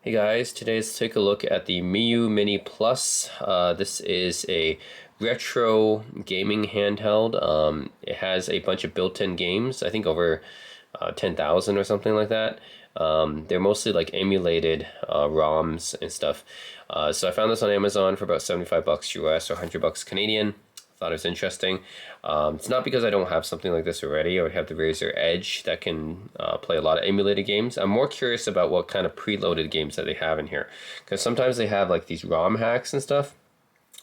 Hey guys, today let's take a look at the Miyoo Mini Plus. This is a retro gaming handheld. It has a bunch of built-in games, I think over 10,000 or something like that. They're mostly like emulated ROMs and stuff. So I found this on Amazon for about 75 bucks US or 100 bucks Canadian. Thought it was interesting. It's not because I don't have something like this already. I would have the Razer Edge that can play a lot of emulated games. I'm more curious about what kind of preloaded games that they have in here, because sometimes they have like these ROM hacks and stuff,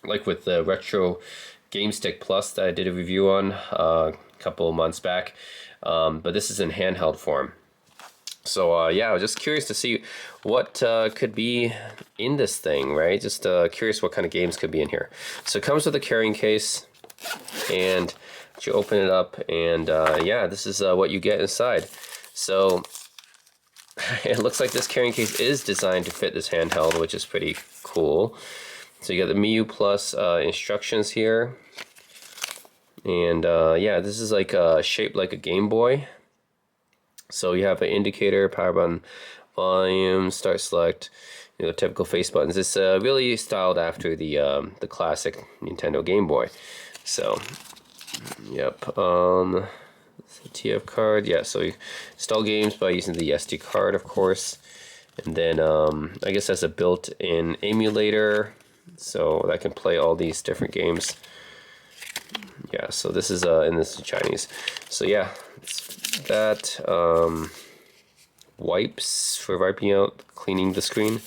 like with the Retro Game Stick Plus that I did a review on a couple of months back. But this is in handheld form. So yeah, I was just curious to see what could be in this thing, right? Just curious what kind of games could be in here. So it comes with a carrying case, and you open it up, and yeah, this is what you get inside. So it looks like this carrying case is designed to fit this handheld, which is pretty cool. So you got the Miyoo Plus instructions here, and yeah, this is like shaped like a Game Boy. So you have an indicator, power button, volume, start, select, typical face buttons. It's really styled after the classic Nintendo Game Boy. So, yep. It's a TF card. Yeah. So you install games by using the SD card, of course, and then I guess that's a built-in emulator, so that can play all these different games. Yeah. So this is and this is Chinese. So yeah. That wipes for wiping out, cleaning the screen.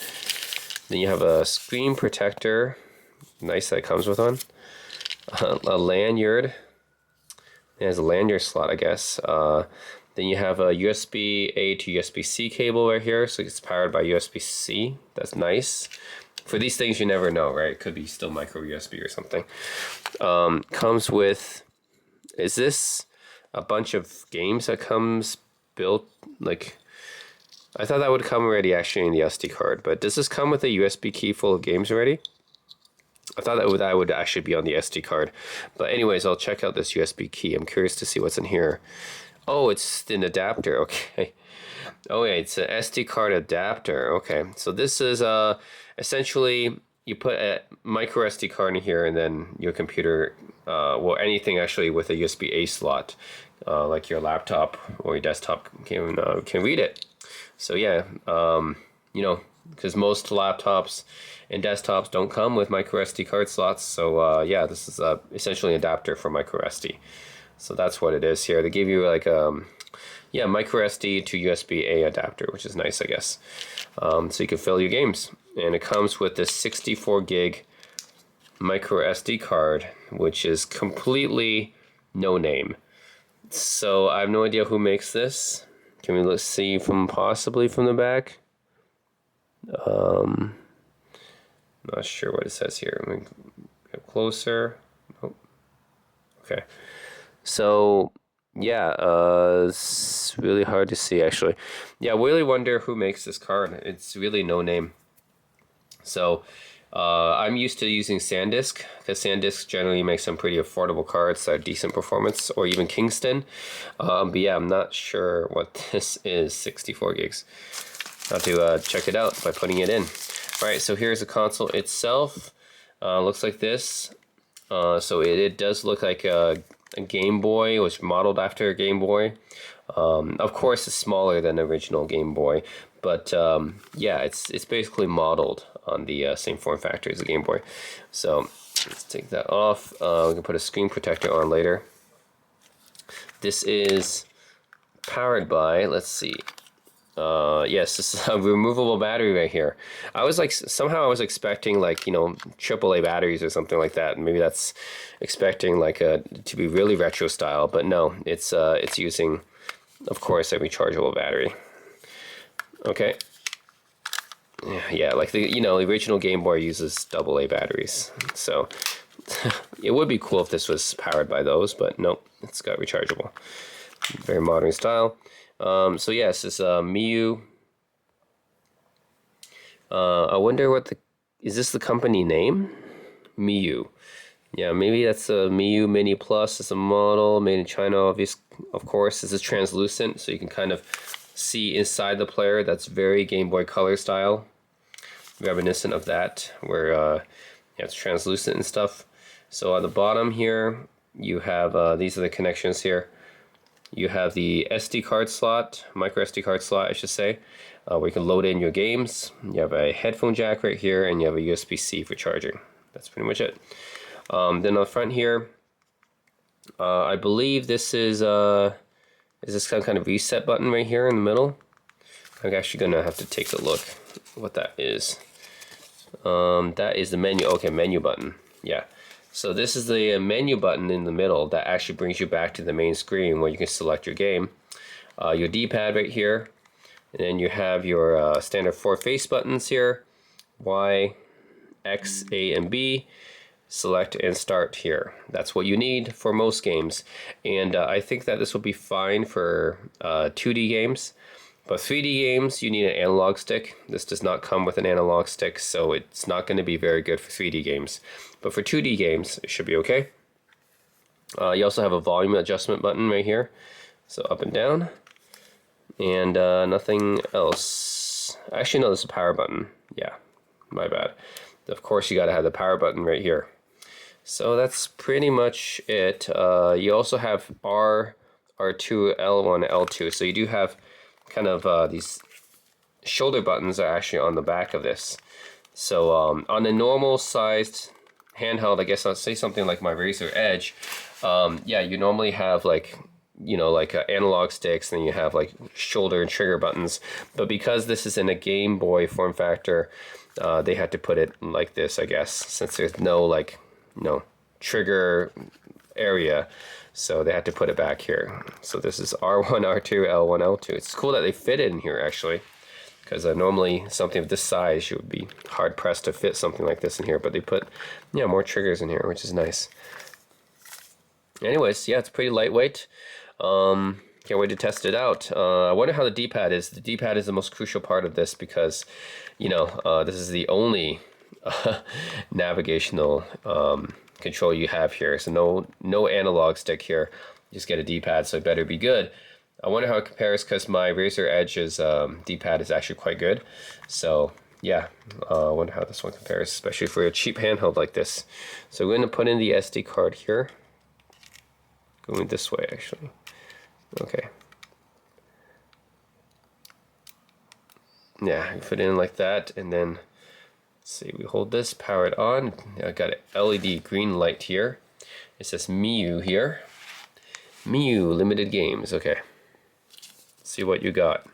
Then you have a screen protector, nice, that it comes with one. A lanyard. It has a lanyard slot, I guess. Then you have a USB-A to USB-C cable right here, so it's powered by USB-C. That's nice. For these things, you never know, right? It could be still micro USB or something. Comes with, is this a bunch of games that comes built, like, I thought that would come already actually in the SD card, but does this come with a USB key full of games already? I thought that would actually be on the SD card. But anyways, I'll check out this USB key. I'm curious to see what's in here. Oh, it's an adapter. Okay. Oh yeah, it's an SD card adapter. Okay. So this is essentially you put a micro SD card in here, and then your computer, well, anything actually with a USB-A slot, like your laptop or your desktop can read it. So yeah, because most laptops and desktops don't come with micro SD card slots. So yeah, this is essentially an adapter for micro SD. So that's what it is here. They give you like yeah, micro SD to USB-A adapter, which is nice, I guess. So you can fill your games. And it comes with this 64 gig micro SD card, which is completely no name. So I have no idea who makes this. Can we let's see possibly from the back? Not sure what it says here. Let me get closer. Oh, okay. So yeah, it's really hard to see actually. Yeah, I really wonder who makes this card. It's really no name. So I'm used to using SanDisk, because SanDisk generally makes some pretty affordable cards that are decent performance, or even Kingston. But yeah, I'm not sure what this is, 64 gigs. I'll have to check it out by putting it in. All right, so here's the console itself. Looks like this. So it does look like a Game Boy. It was modeled after a Game Boy. Of course, it's smaller than the original Game Boy, but yeah, it's basically modeled on the same form factor as the Game Boy. So let's take that off. We can put a screen protector on later. This is powered by, let's see. Yes, this is a removable battery right here. I was like, somehow I was expecting like, AAA batteries or something like that. Maybe that's expecting like to be really retro style, but no, it's using, of course, a rechargeable battery. Okay. Yeah, like the original Game Boy uses AA batteries. So it would be cool if this was powered by those, but nope, it's got rechargeable. Very modern style. So yes, this Miyoo. I wonder is this the company name? Miyoo. Yeah, maybe that's a Miyoo Mini Plus. It's a model made in China, of course. This is translucent, so you can kind of see inside the player. That's very Game Boy Color style. reminiscent of that, where it's translucent and stuff. So on the bottom here, you have these are the connections here. You have the SD card slot, micro SD card slot, I should say, where you can load in your games. You have a headphone jack right here, and you have a USB-C for charging. That's pretty much it. Then on the front here, I believe this is this kind of reset button right here in the middle. I'm actually gonna have to take a look what that is. That is the menu. Okay, menu button. Yeah. So this is the menu button in the middle that actually brings you back to the main screen where you can select your game. Your D-pad right here, and then you have your standard 4 face buttons here: Y, X, A, and B. Select and start here. That's what you need for most games, and I think that this will be fine for 2D games. But 3D games, you need an analog stick. This does not come with an analog stick, so it's not going to be very good for 3D games. But for 2D games, it should be okay. You also have a volume adjustment button right here. So up and down. And nothing else. Actually, no, this is a power button. Yeah, my bad. Of course, you got to have the power button right here. So that's pretty much it. You also have R, R2, L1, L2. So you do have kind of these shoulder buttons are actually on the back of this. So on a normal sized handheld, I guess I'll say something like my Razer Edge, yeah, you normally have like, you know, like analog sticks, and you have like shoulder and trigger buttons. But because this is in a Game Boy form factor, they had to put it like this, I guess, since there's no trigger area. So they had to put it back here. So this is R1, R2, L1, L2. It's cool that they fit it in here, actually, because normally something of this size, you would be hard pressed to fit something like this in here. But they put, yeah, more triggers in here, which is nice. Anyways, yeah, it's pretty lightweight. Can't wait to test it out. I wonder how the D-pad is. The D-pad is the most crucial part of this because, you know, this is the only navigational control you have here. So no analog stick here. You just get a D-pad, so it better be good. I wonder how it compares, because my Razer Edge's D-pad is actually quite good. So yeah, I wonder how this one compares, especially for a cheap handheld like this. So we're going to put in the SD card here. Going this way, actually. Okay. Yeah, you put it in like that, and then see, we hold this, power it on. I got an LED green light here. It says Miyoo here. Miyoo limited games. Okay. Let's see what you got.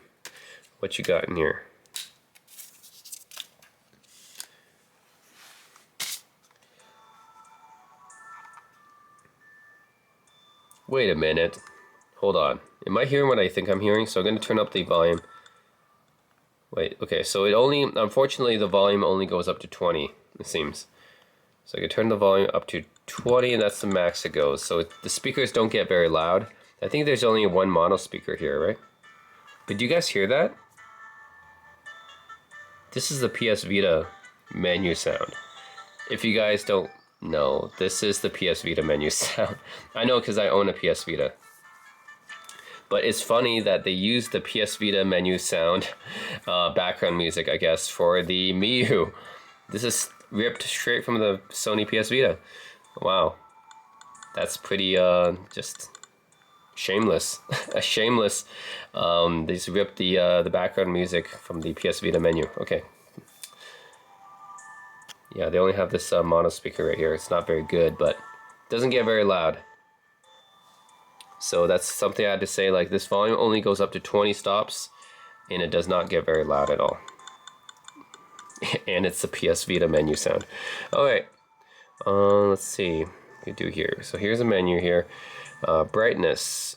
What you got in here? Wait a minute. Hold on. Am I hearing what I think I'm hearing? So I'm going to turn up the volume. Wait, okay, so it only, unfortunately, the volume only goes up to 20, it seems. So I can turn the volume up to 20, and that's the max it goes. So the speakers don't get very loud. I think there's only one mono speaker here, right? But do you guys hear that? This is the PS Vita menu sound. If you guys don't know, this is the PS Vita menu sound. I know because I own a PS Vita. But it's funny that they use the PS Vita menu sound background music, I guess, for the Miyoo. This is ripped straight from the Sony PS Vita. Wow. That's pretty just shameless. Shameless. They just ripped the background music from the PS Vita menu. Okay. Yeah, they only have this mono speaker right here. It's not very good, but it doesn't get very loud. So that's something I had to say, like this volume only goes up to 20 stops, and it does not get very loud at all. And it's the PS Vita menu sound. Alright, let's see what we can do here. So here's a menu here. Brightness.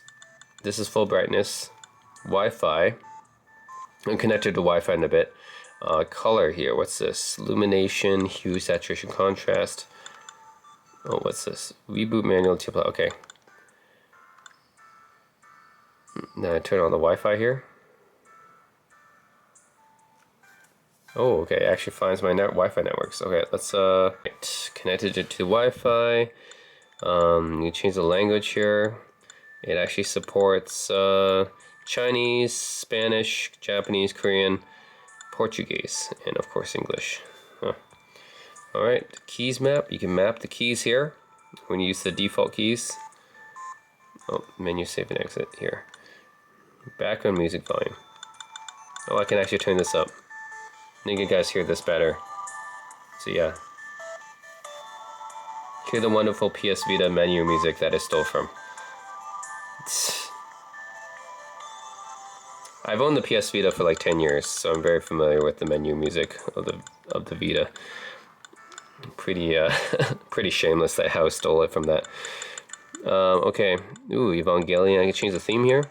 This is full brightness. Wi-Fi. I'm connected to Wi-Fi in a bit. Color here, what's this? Illumination, hue, saturation, contrast. Oh, what's this? Reboot manual, okay. Now I turn on the Wi-Fi here. Oh, okay, it actually finds my Wi-Fi networks. Okay, let's connected it to the Wi-Fi. You change the language here. It actually supports Chinese, Spanish, Japanese, Korean, Portuguese, and of course English. Huh. Alright, keys map. You can map the keys here when you use the default keys. Oh, menu save and exit here. Background music volume. Oh, I can actually turn this up. I think you guys hear this better. So yeah. Hear the wonderful PS Vita menu music that I stole from. I've owned the PS Vita for like 10 years, so I'm very familiar with the menu music of the Vita. Pretty pretty shameless that how I stole it from that. Okay. Ooh, Evangelion. I can change the theme here.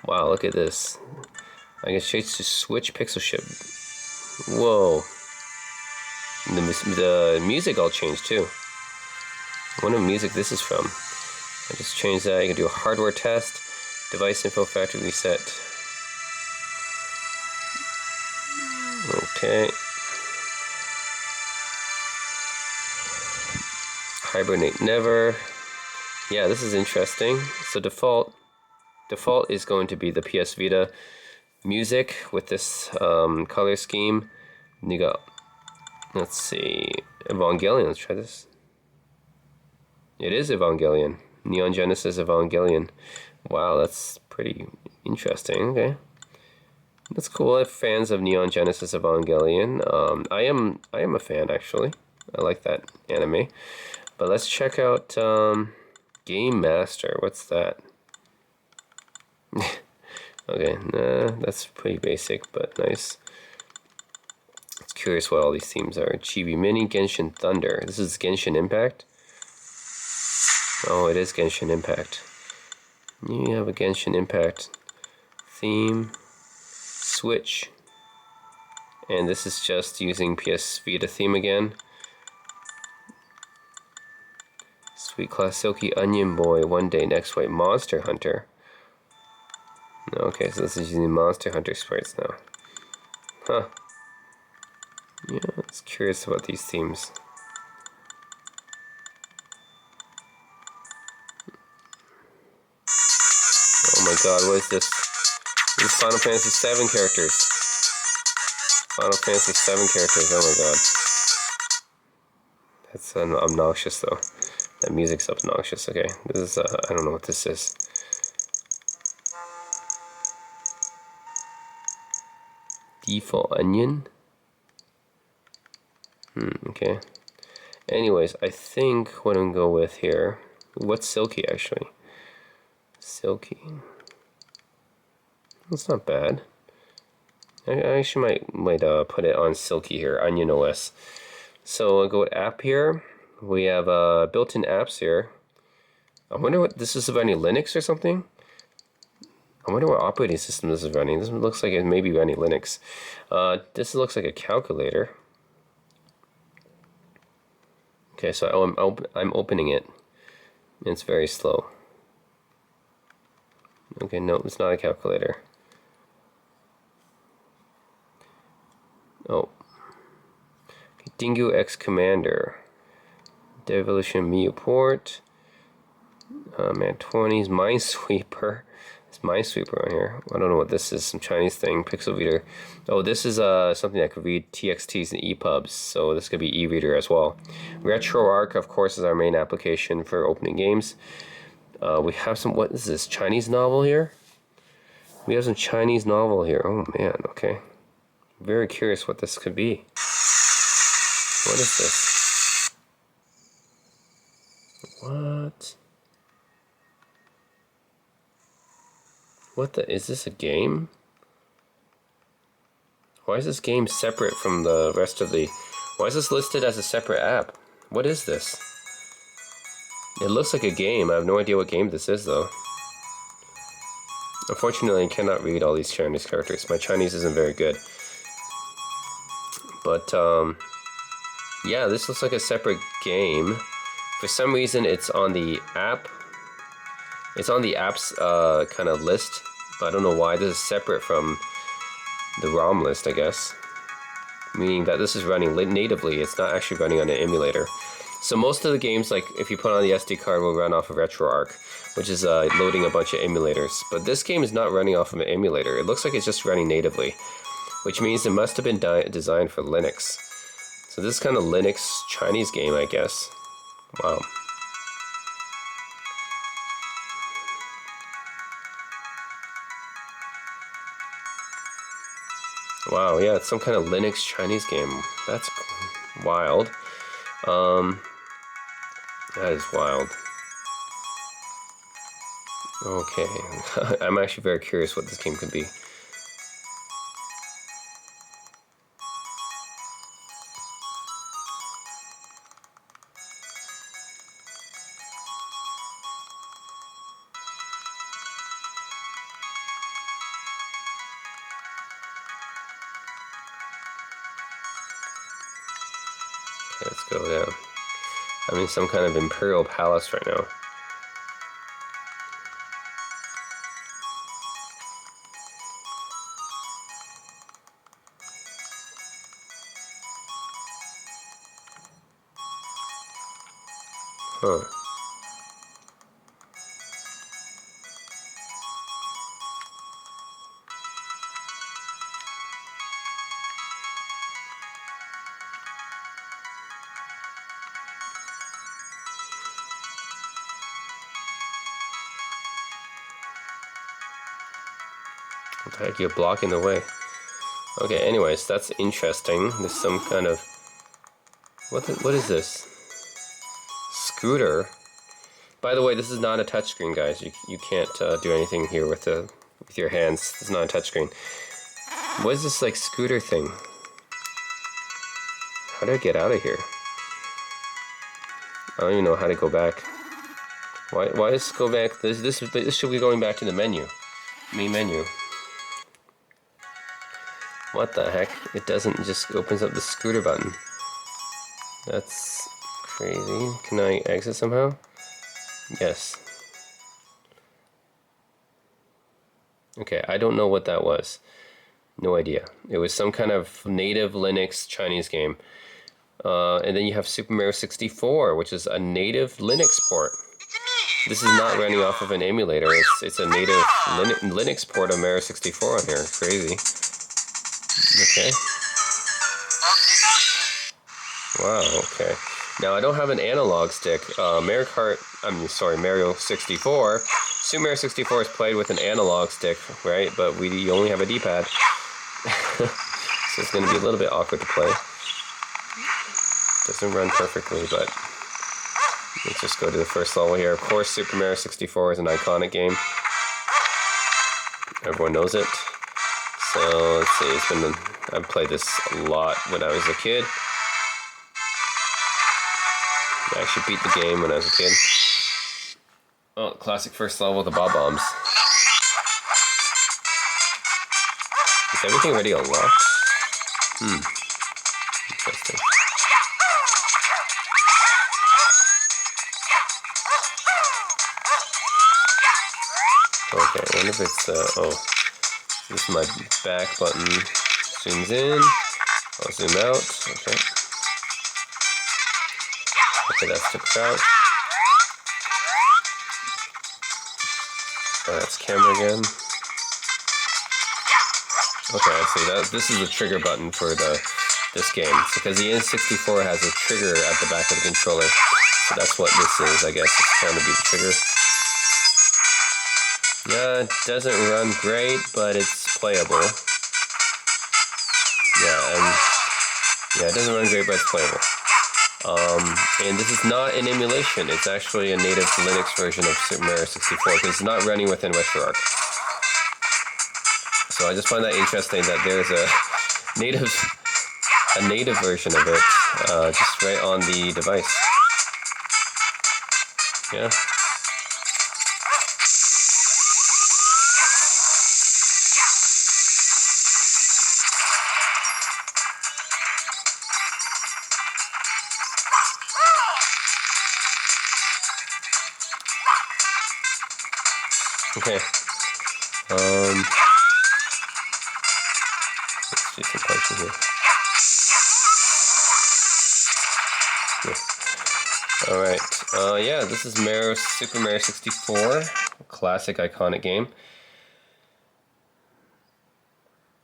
Wow, look at this. I can change to Switch Pixel Ship. Whoa. The music all changed too. I wonder what music this is from. I just changed that. You can do a hardware test, device info, factory reset. Okay. Hibernate never. Yeah, this is interesting. So default is going to be the PS Vita music with this color scheme. And you got, let's see, Evangelion. Let's try this. It is Evangelion. Neon Genesis Evangelion. Wow, that's pretty interesting. Okay, that's cool. I have fans of Neon Genesis Evangelion. I am a fan actually. I like that anime. But let's check out Game Master. What's that? Okay, nah, that's pretty basic, but nice. It's curious what all these themes are. Chibi Mini, Genshin Thunder. This is Genshin Impact. Oh, it is Genshin Impact. You have a Genshin Impact theme, Switch, and this is just using PS Vita theme again. Sweet Class Silky Onion Boy, One Day Next White Monster Hunter. Okay, so this is using Monster Hunter sprites now. Huh. Yeah, it's curious about these themes. Oh my god, what is this? These Final Fantasy 7 characters. Final Fantasy 7 characters, oh my god. That's obnoxious though. That music's obnoxious. Okay, this is, I don't know what this is. Default onion? Okay. Anyways, I think what I'm going to go with here, what's Silky actually? Silky. That's not bad. I actually might put it on Silky here, Onion OS. So I'll go with app here. We have built-in apps here. I wonder what this is, running Linux or something? I wonder what operating system this is running. This looks like it may be running Linux. This looks like a calculator. Okay, so I'm opening it. It's very slow. Okay, no, it's not a calculator. Oh. Dingo X Commander. Devolution Miyoo port. Man 20s Minesweeper. It's Minesweeper on here. I don't know what this is. Some Chinese thing. Pixel Reader. Oh, this is something that could read TXTs and EPUBs. So this could be e-reader as well. RetroArch, of course, is our main application for opening games. We have some. What is this? Chinese novel here? We have some Chinese novel here. Oh man. Okay. Very curious what this could be. What is this? What? What the? Is this a game? Why is this game separate from the rest of the... Why is this listed as a separate app? What is this? It looks like a game. I have no idea what game this is though. Unfortunately, I cannot read all these Chinese characters. My Chinese isn't very good. But, yeah, this looks like a separate game. For some reason, it's on the app. It's on the app's kind of list, but I don't know why this is separate from the ROM list, I guess. Meaning that this is running natively, it's not actually running on an emulator. So most of the games, like if you put on the SD card, will run off of RetroArch, which is loading a bunch of emulators. But this game is not running off of an emulator. It looks like it's just running natively. which means it must have been designed for Linux. So this is kind of Linux Chinese game, I guess. Wow. Wow, yeah, it's some kind of Linux Chinese game. That's wild. That is wild. Okay, I'm actually very curious what this game could be. Okay, let's go down. I'm in some kind of imperial palace right now. Huh. What the heck, you're blocking the way. Okay, anyways, that's interesting. There's some kind of... What is this? Scooter? By the way, this is not a touchscreen, guys. You can't do anything here with your hands. It's not a touchscreen. What is this, like, scooter thing? How do I get out of here? I don't even know how to go back. Why is go back? This should be going back to the menu. Main menu. What the heck? It doesn't, it just opens up the scooter button. That's crazy. Can I exit somehow? Yes. Okay, I don't know what that was. No idea. It was some kind of native Linux Chinese game. And then you have Super Mario 64, which is a native Linux port. This is not running off of an emulator. It's a native Linux port of Mario 64 on here. Crazy. Okay. Wow, okay. Now, I don't have an analog stick. Mario 64. Super Mario 64 is played with an analog stick, right? But we only have a D-pad. So it's going to be a little bit awkward to play. Doesn't run perfectly, but let's just go to the first level here. Of course, Super Mario 64 is an iconic game. Everyone knows it. So let's see. I've played this a lot when I was a kid. I actually beat the game when I was a kid. Oh, classic first level with the bob bombs. Is everything already unlocked? Interesting. Okay, I wonder if it's, this is my back button. Zooms in. I'll zoom out. Okay. Okay, that's the crouch. Oh, that's camera again. Okay, I see that. This is the trigger button for this game. It's because the N64 has a trigger at the back of the controller. So that's what this is, I guess. It's trying to be the trigger. Yeah, it doesn't run great, but it's playable. Yeah, it doesn't run great, but it's playable. And this is not an emulation. It's actually a native Linux version of Super Mario 64 because it's not running within RetroArch. So I just find that interesting that there's a native version of it just right on the device. Yeah. Okay. Let's do some punching here. Yeah. Alright. Yeah, this is Super Mario 64. Classic, iconic game.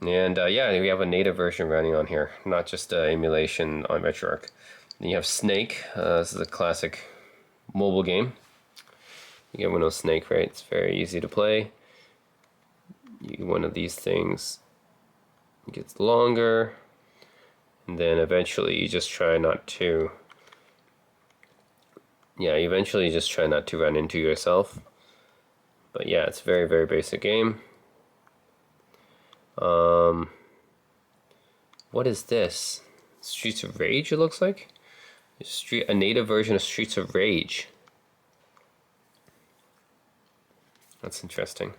And yeah, we have a native version running on here, not just emulation on RetroArch. Then you have Snake. This is a classic mobile game. You get one of those Snake, right? It's very easy to play. One of these things gets longer, and then eventually you just try not to. Yeah, eventually you just try not to run into yourself. But yeah, it's a very, very basic game. What is this? Streets of Rage, it looks like. A native version of Streets of Rage. That's interesting.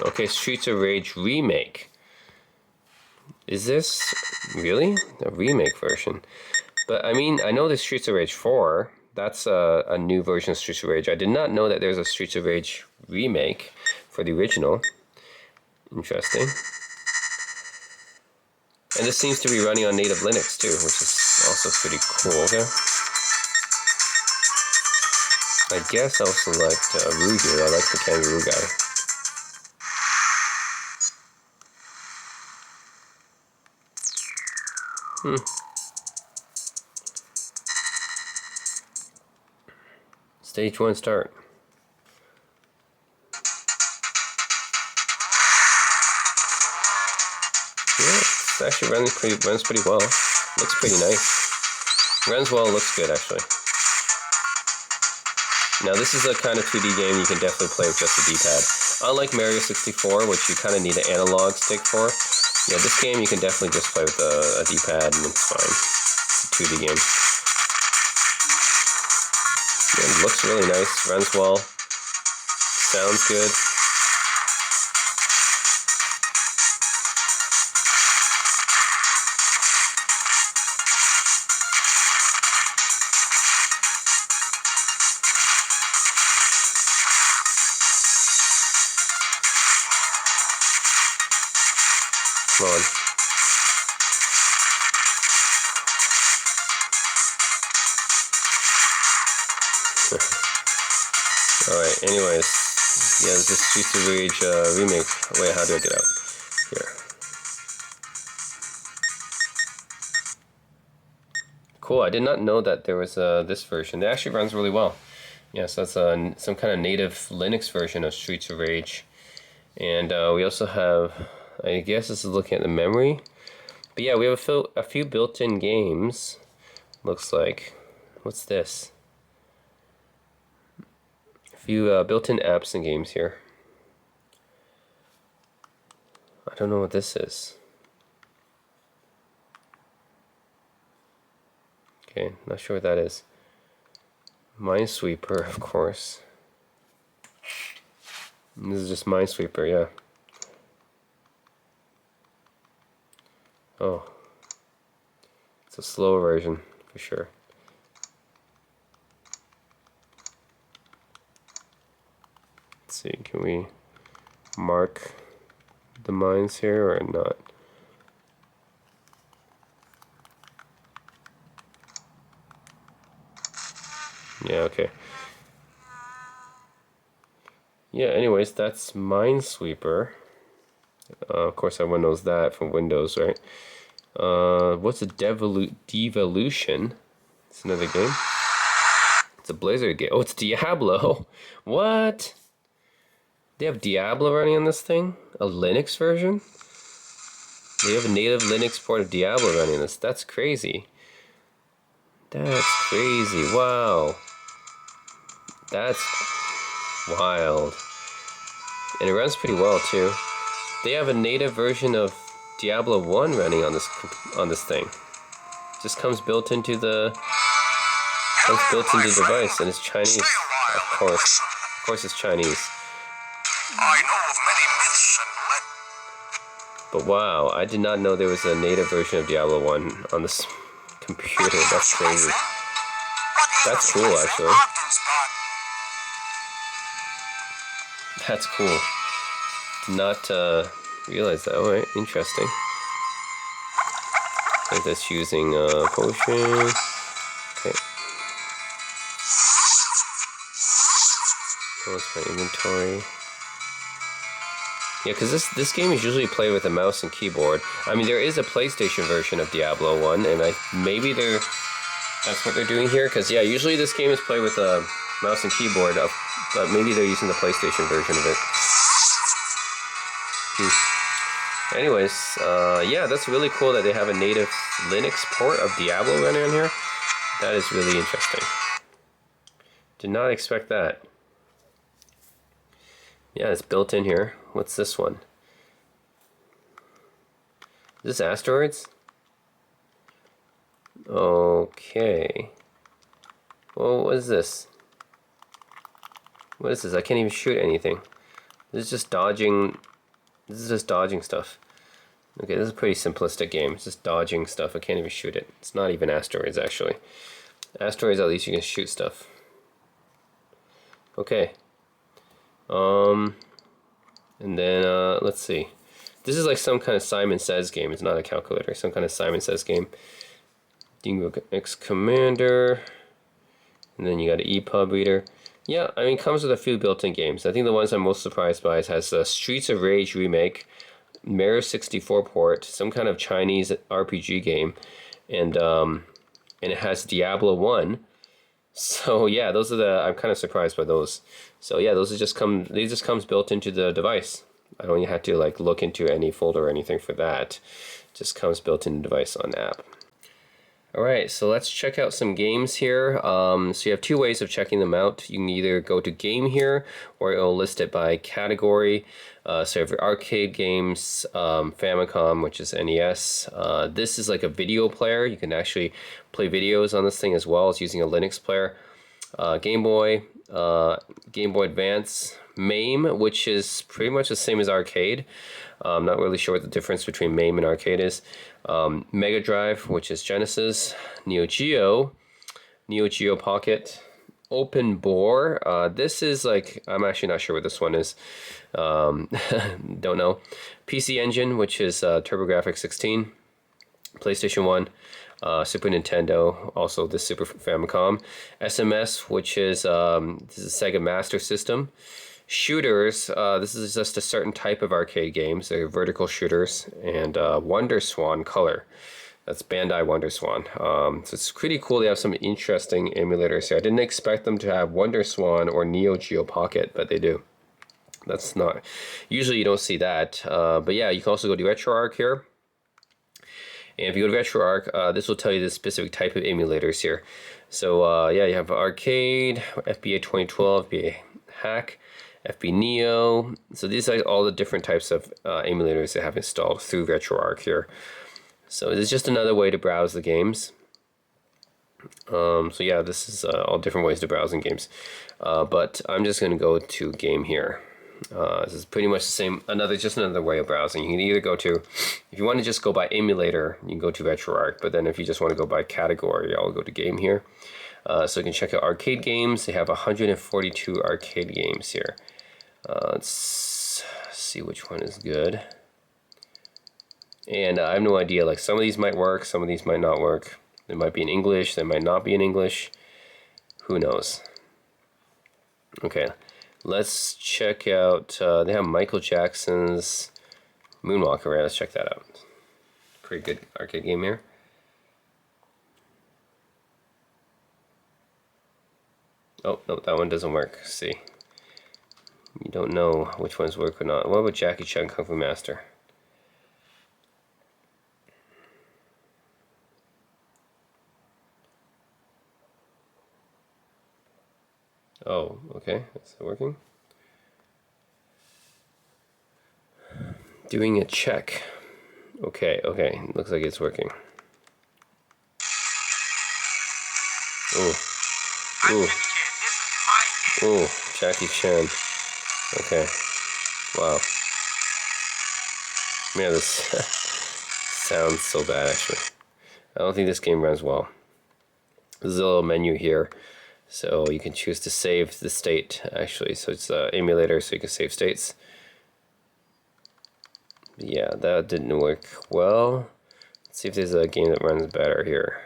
Okay, Streets of Rage remake. Is this really a remake version? But I mean, I know there's Streets of Rage 4. That's a new version of Streets of Rage. I did not know that there's a Streets of Rage remake for the original. Interesting. And this seems to be running on native Linux too, which is also pretty cool. Okay. I guess I'll select Ruger. I like the kangaroo guy. Stage 1 start. Yeah, it's actually runs pretty well. Looks pretty nice. Runs well, looks good actually. Now this is a kind of 2D game you can definitely play with just a D-pad. Unlike Mario 64, which you kind of need an analog stick for, yeah, this game you can definitely just play with a D-pad and it's fine. It's a 2D game. Yeah, it looks really nice, runs well, sounds good. Come on. Alright, anyways. Yeah, this is Streets of Rage remake. Wait, how do I get out? Here. Cool, I did not know that there was this version. It actually runs really well. Yeah, so that's some kind of native Linux version of Streets of Rage. And we also have, I guess this is looking at the memory. But yeah, we have a few built-in games. Looks like. What's this? A few built-in apps and games here. I don't know what this is. Okay, not sure what that is. Minesweeper, of course. This is just Minesweeper, yeah. Oh. It's a slower version, for sure. Let's see, can we mark the mines here or not? Yeah, okay. Yeah, anyways, that's Minesweeper. Of course, everyone knows that from Windows, right? What's a Devolution? It's another game. It's a Blizzard game. Oh, it's Diablo. What? They have Diablo running on this thing? A Linux version? They have a native Linux port of Diablo running on this. That's crazy. That's crazy. Wow. That's wild. And it runs pretty well too. They have a native version of Diablo 1 running on this thing. Just comes built into the device, and it's Chinese. Of course it's Chinese. I know of many myths and But wow, I did not know there was a native version of Diablo 1 on this computer. That's crazy. That's cool, actually. That's cool. Did not realize that. Alright, interesting. I think that's using potion. Okay. What's my inventory? Yeah, because this game is usually played with a mouse and keyboard. I mean, there is a PlayStation version of Diablo 1, and maybe that's what they're doing here. Because yeah, usually this game is played with a mouse and keyboard, but maybe they're using the PlayStation version of it. Anyways, yeah, that's really cool that they have a native Linux port of Diablo running on here. That is really interesting. Did not expect that. Yeah, it's built in here. What's this one? Is this asteroids? Okay. Well, what is this? What is this? I can't even shoot anything. This is just dodging. This is just dodging stuff. Okay, this is a pretty simplistic game. It's just dodging stuff. I can't even shoot it. It's not even asteroids, actually. Asteroids, at least you can shoot stuff. Okay. And then, let's see. This is like some kind of Simon Says game. It's not a calculator. Some kind of Simon Says game. Dingo X Commander. And then you got an EPUB reader. Yeah, I mean, it comes with a few built-in games. I think the ones I'm most surprised by has Streets of Rage remake, Mirror 64 port, some kind of Chinese RPG game, and it has Diablo 1. So yeah, those are I'm kind of surprised by those. So yeah, they just comes built into the device. I don't even have to like look into any folder or anything for that. It just comes built in the device on the app. Alright, so let's check out some games here. So you have two ways of checking them out. You can either go to game here, or it'll list it by category. So you have your arcade games, Famicom, which is NES. This is like a video player. You can actually play videos on this thing as well as using a Linux player. Game Boy, Game Boy Advance, MAME, which is pretty much the same as arcade. I'm not really sure what the difference between MAME and arcade is. Mega Drive, which is Genesis, Neo Geo Pocket, Open Bore. This is like, I'm actually not sure what this one is. Don't know. PC Engine, which is TurboGrafx 16, PlayStation 1. Super Nintendo, also the Super Famicom, SMS, which is this is a Sega Master System. Shooters, this is just a certain type of arcade games. They're vertical shooters, and Wonder Swan Color. That's Bandai Wonder Swan. So it's pretty cool. They have some interesting emulators here. I didn't expect them to have Wonder Swan or Neo Geo Pocket, but they do. That's not usually you don't see that. But yeah, you can also go to RetroArch here. And if you go to RetroArch, this will tell you the specific type of emulators here. So yeah, you have Arcade, FBA 2012, FBA Hack, FB Neo. So these are all the different types of emulators they have installed through RetroArch here. So it's just another way to browse the games. So yeah, this is all different ways to browse in games. But I'm just going to go to game here. This is pretty much the same, just another way of browsing. You can either go to, if you want to just go by emulator, you can go to RetroArch, but then if you just want to go by category, I'll go to game here. So you can check out arcade games. They have 142 arcade games here. Let's see which one is good. And I have no idea, like some of these might work, some of these might not work. They might be in English, they might not be in English. Who knows? Okay. Let's check out, they have Michael Jackson's Moonwalker, right? Let's check that out. Pretty good arcade game here. Oh, no, that one doesn't work. Let's see. You don't know which ones work or not. What about Jackie Chan Kung Fu Master? Oh, okay. Is it working? Doing a check. Okay, okay. Looks like it's working. Ooh. Ooh. Ooh, Jackie Chan. Okay. Wow. Man, this sounds so bad, actually. I don't think this game runs well. There's a little menu here. So you can choose to save the state, actually. So it's an emulator, so you can save states. Yeah, that didn't work well. Let's see if there's a game that runs better here.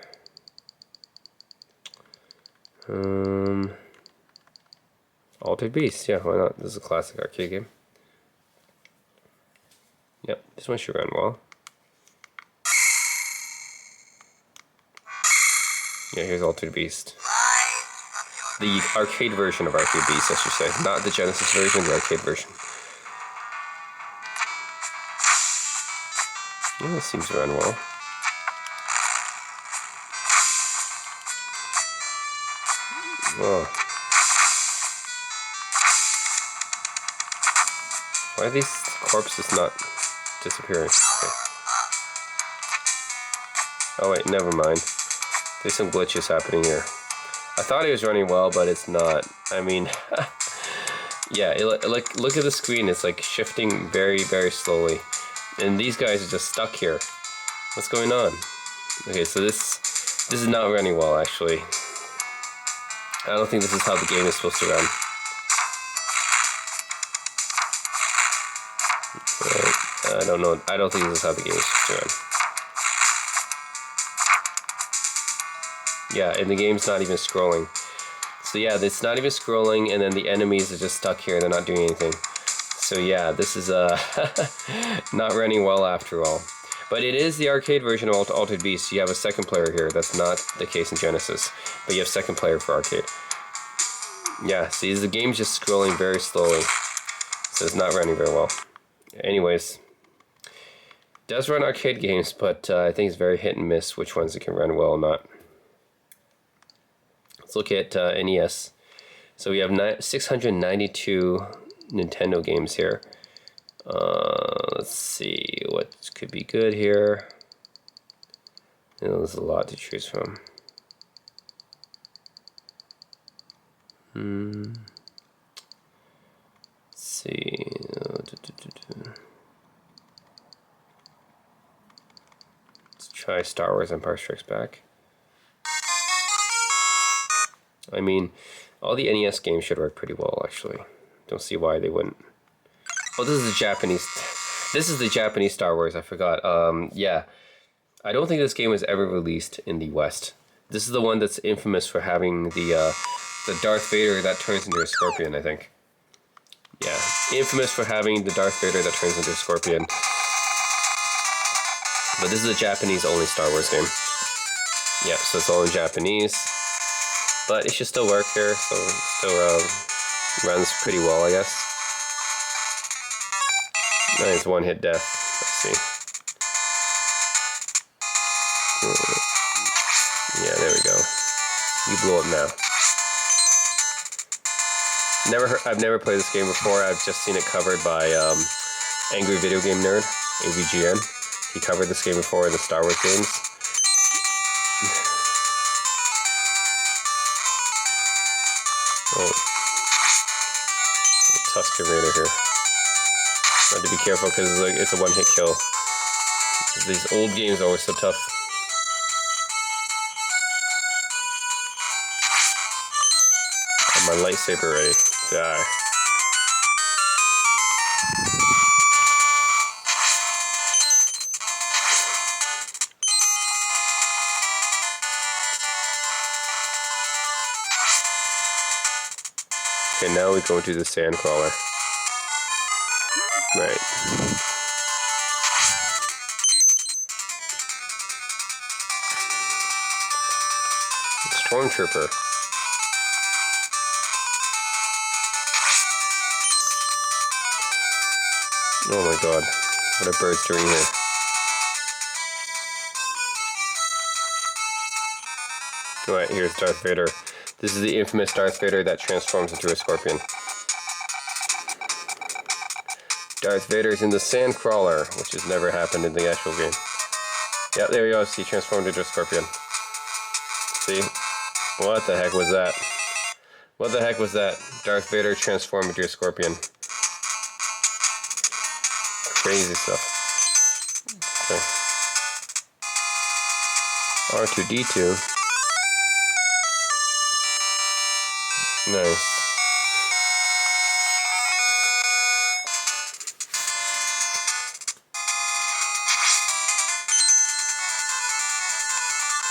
Altered Beast, yeah, why not? This is a classic arcade game. Yep, this one should run well. Yeah, here's Altered Beast. The arcade version of Arcade Beast, I should say. Not the Genesis version, the arcade version. Yeah, this seems to run well. Oh. Why are these corpses not disappearing? Okay. Oh wait, never mind. There's some glitches happening here. I thought it was running well, but it's not. I mean, yeah, like look at the screen. It's like shifting very, very slowly, and these guys are just stuck here. What's going on? Okay, so this is not running well actually. I don't think this is how the game is supposed to run. Right. I don't know. I don't think this is how the game is supposed to run. Yeah, and the game's not even scrolling. So yeah, it's not even scrolling, and then the enemies are just stuck here. They're not doing anything. So yeah, this is not running well after all. But it is the arcade version of Altered Beast. You have a second player here. That's not the case in Genesis. But you have second player for arcade. Yeah, see, the game's just scrolling very slowly. So it's not running very well. Anyways, it does run arcade games, but I think it's very hit and miss which ones it can run well or not. Let's look at NES. So we have 692 Nintendo games here. Let's see what could be good here. You know, there's a lot to choose from. Let's see. Let's try Star Wars Empire Strikes Back. I mean, all the NES games should work pretty well, actually. Don't see why they wouldn't. Oh, this is the Japanese. This is the Japanese Star Wars. I forgot. Yeah, I don't think this game was ever released in the West. This is the one that's infamous for having the Darth Vader that turns into a scorpion, I think. Yeah, infamous for having the Darth Vader that turns into a scorpion. But this is a Japanese-only Star Wars game. Yeah, so it's all in Japanese. But it should still work here, so it still runs pretty well, I guess. Nice one-hit death. Let's see. Yeah, there we go. You blew up now. I've never played this game before. I've just seen it covered by Angry Video Game Nerd, AVGN. He covered this game before in the Star Wars games. Oh, Tusken Raider here. I have to be careful because it's a one-hit kill. These old games are always so tough. Oh, my lightsaber ready. Die. Okay, now we go into the sand crawler. Right. Stormtrooper. Oh my god, what are birds doing here? Alright, here's Darth Vader. This is the infamous Darth Vader that transforms into a scorpion. Darth Vader's in the sand crawler, which has never happened in the actual game. Yeah, there he goes. He transformed into a scorpion. See? What the heck was that? What the heck was that? Darth Vader transformed into a scorpion. Crazy stuff. Okay. R2-D2. Nice.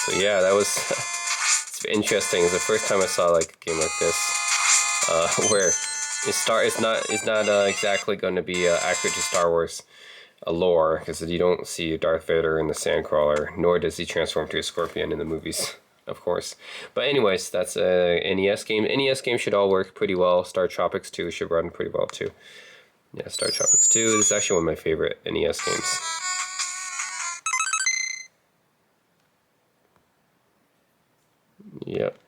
So yeah, that was it's interesting. It's the first time I saw like a game like this. where it's not exactly going to be accurate to Star Wars lore, because you don't see Darth Vader in the Sandcrawler, nor does he transform to a scorpion in the movies, of course. But anyways, that's a NES game. NES games should all work pretty well. Star Tropics 2 should run pretty well too. Yeah, Star Tropics 2 is actually one of my favorite NES games. Yep.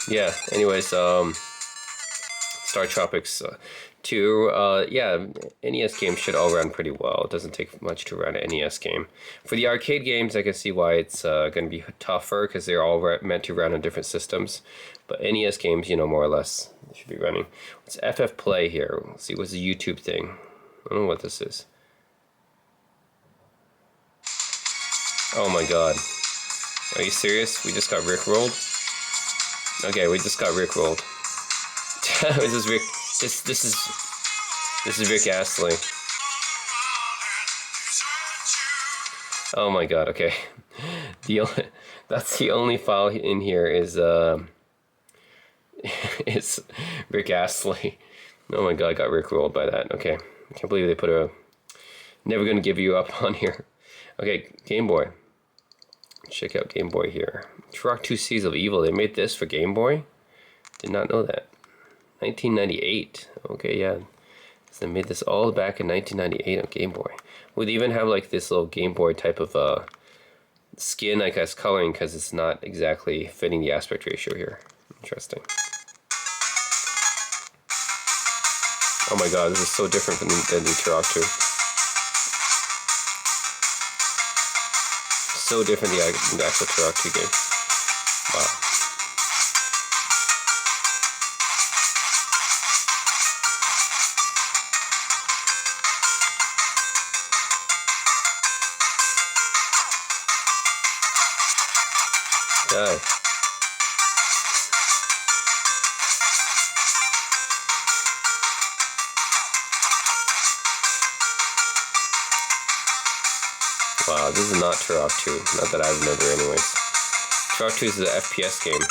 Yeah, anyways, Star Tropics 2, yeah, NES games should all run pretty well. It doesn't take much to run an NES game. For the arcade games, I can see why it's going to be tougher, because they're all meant to run on different systems. But NES games, you know, more or less, should be running. What's FF Play here? Let's see, what's the YouTube thing? I don't know what this is. Oh my god. Are you serious? We just got rickrolled? Okay, we just got rickrolled. This is Rick. This is Rick Astley. Oh my god. Okay. That's the only file in here is is Rick Astley. Oh my god, I got rickrolled by that. Okay, I can't believe they put a "Never Gonna Give You Up" on here. Okay, Game Boy. Check out Game Boy here. Turok 2 Seas of Evil. They made this for Game Boy? Did not know that. 1998. Okay, yeah. So they made this all back in 1998 on Game Boy. Would even have like this little Game Boy type of skin, I guess, coloring, because it's not exactly fitting the aspect ratio here. Interesting. Oh my god, this is so different than the Turok 2. So different than the actual Turok 2 game. Wow. Die. Wow, this is not Turok 2. Not that I remember anyways. Turok 2 is an FPS game.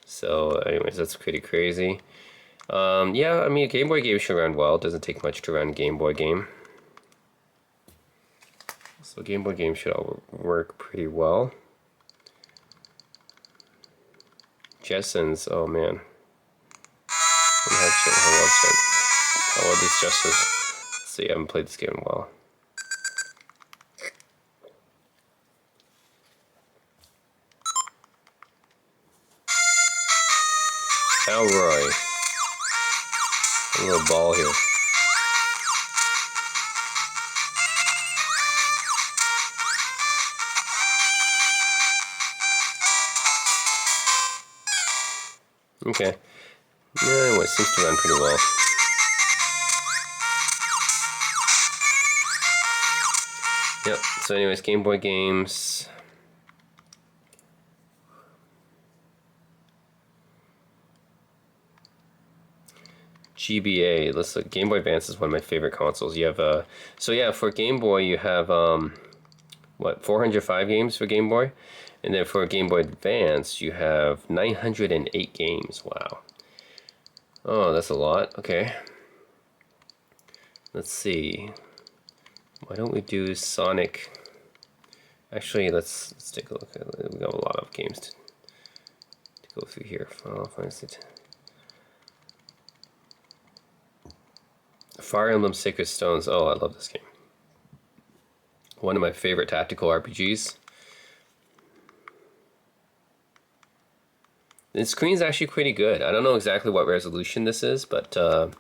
So anyways, that's pretty crazy. Yeah, I mean, a Game Boy game should run well. It doesn't take much to run a Game Boy game. So Game Boy games should all work pretty well. Jetsons, oh man. How well these Jetsons? Let's see, I haven't played this game in a while. Alroy. A little ball here. Okay. Anyway, seems to run pretty well. Yep, so anyways, Game Boy games. GBA, let's look. Game Boy Advance is one of my favorite consoles. You have so yeah, for Game Boy you have what, 405 games for Game Boy, and then for Game Boy Advance you have 908 games. Wow. Oh, that's a lot. Okay. Let's see. Why don't we do Sonic? Actually, let's take a look at it. We got a lot of games to go through here. Final Fantasy. Fire Emblem Sacred Stones. Oh, I love this game. One of my favorite tactical RPGs. The screen's actually pretty good. I don't know exactly what resolution this is, but it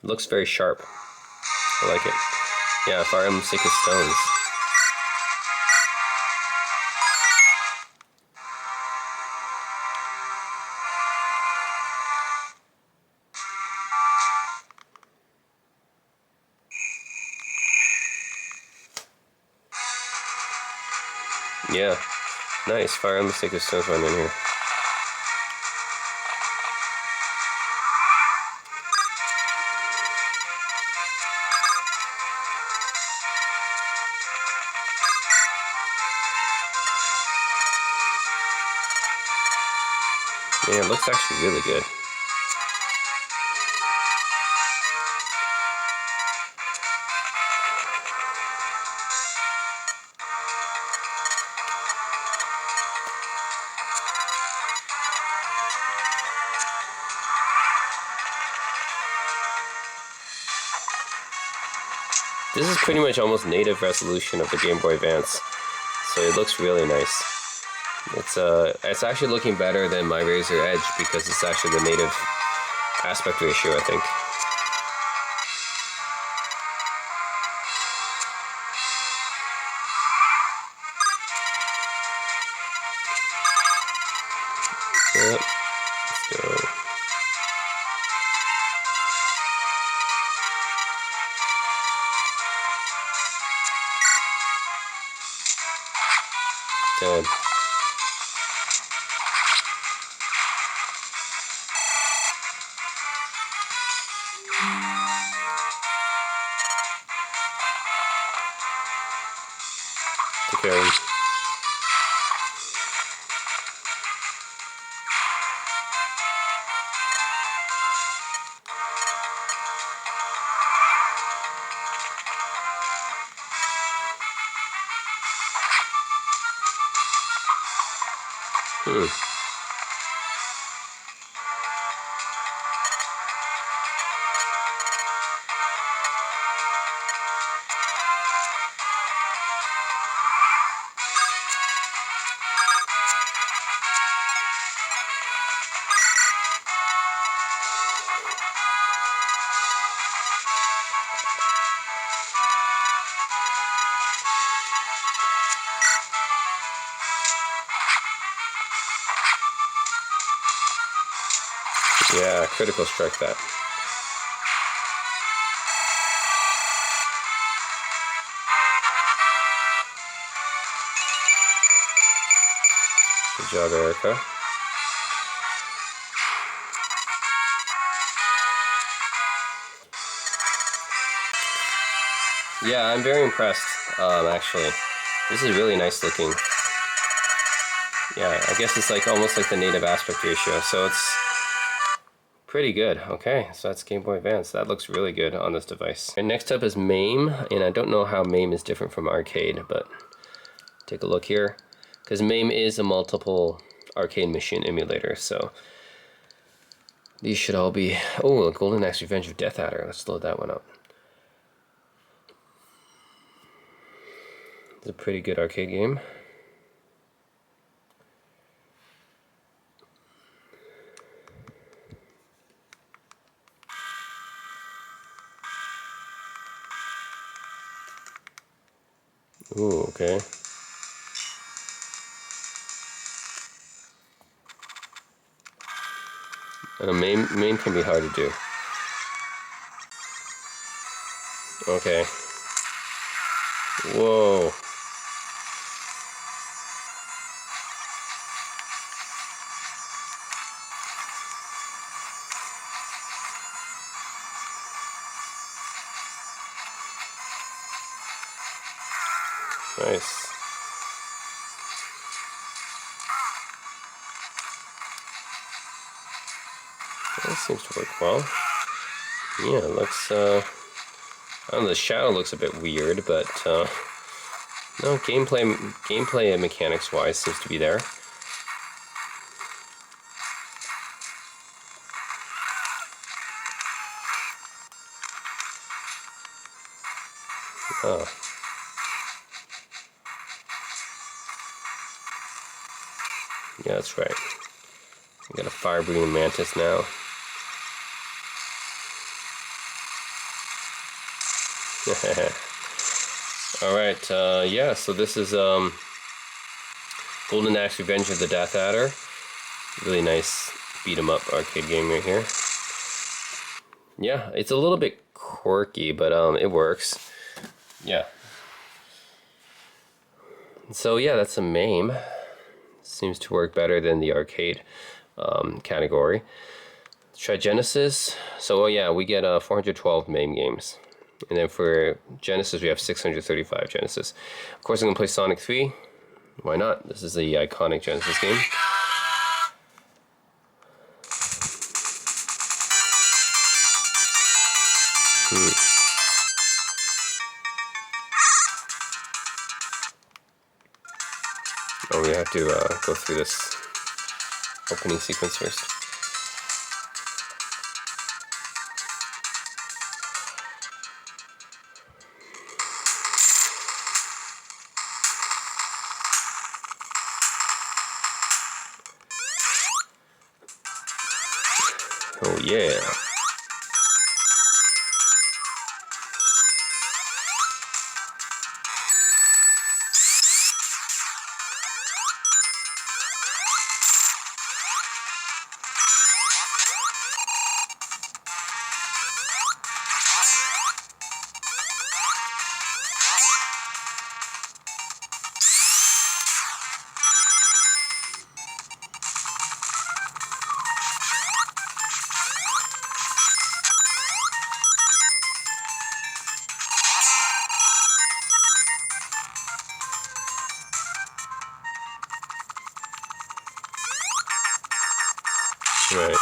looks very sharp. I like it. Yeah, Fire Emblem Sacred Stones. Yeah, nice. Fire on the Sacred Stones one in here. Yeah, it looks actually really good. This is pretty much almost native resolution of the Game Boy Advance, so it looks really nice. It's actually looking better than my Razer Edge because it's actually the native aspect ratio, I think. Yep, let's go. Dead. Okay. Yeah, critical strike that. Good job, Erica. Yeah, I'm very impressed, actually. This is really nice looking. Yeah, I guess it's like almost like the native aspect ratio, so it's pretty good. Okay, so that's Game Boy Advance. That looks really good on this device. And next up is MAME, and I don't know how MAME is different from arcade, but take a look here. Because MAME is a multiple arcade machine emulator, so these should all be... Oh, Golden Axe Revenge of Death Adder. Let's load that one up. It's a pretty good arcade game. Ooh, okay. Main can be hard to do. Okay. Whoa. Nice. That seems to work well. Yeah, it looks, I don't know, the shadow looks a bit weird, but, no, gameplay and mechanics-wise seems to be there. Oh. Yeah, that's right. We got a fire-breathing mantis now. Alright, yeah, so this is Golden Axe Revenge of the Death Adder. Really nice beat-em-up arcade game right here. Yeah, it's a little bit quirky, but it works. Yeah. So yeah, that's a MAME. Seems to work better than the arcade category. Let's try Genesis. So yeah, we get 412 MAME games. And then for Genesis, we have 635 Genesis. Of course, I'm going to play Sonic 3. Why not? This is the iconic Genesis game. Oh, we have to go through this opening sequence first. Oh yeah. Right.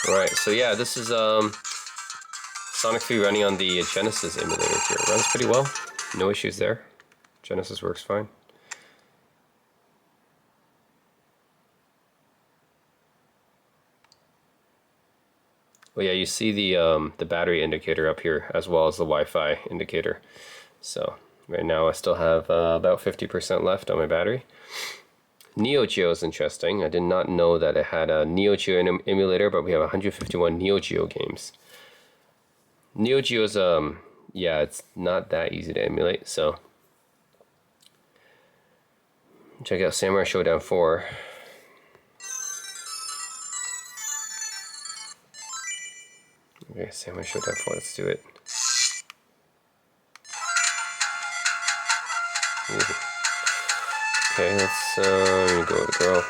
Right, so yeah, this is Sonic 3 running on the Genesis emulator here. Runs pretty well. No issues there. Genesis works fine. Well, yeah, you see the battery indicator up here as well as the Wi-Fi indicator. So right now I still have about 50% left on my battery. Neo Geo is interesting. I did not know that it had a Neo Geo emulator, but we have 151 Neo Geo games. Neo Geo is yeah, it's not that easy to emulate. So check out Samurai Showdown 4. Okay, Samurai Showdown 4. Let's do it. Ooh. Okay, let's go with the girl.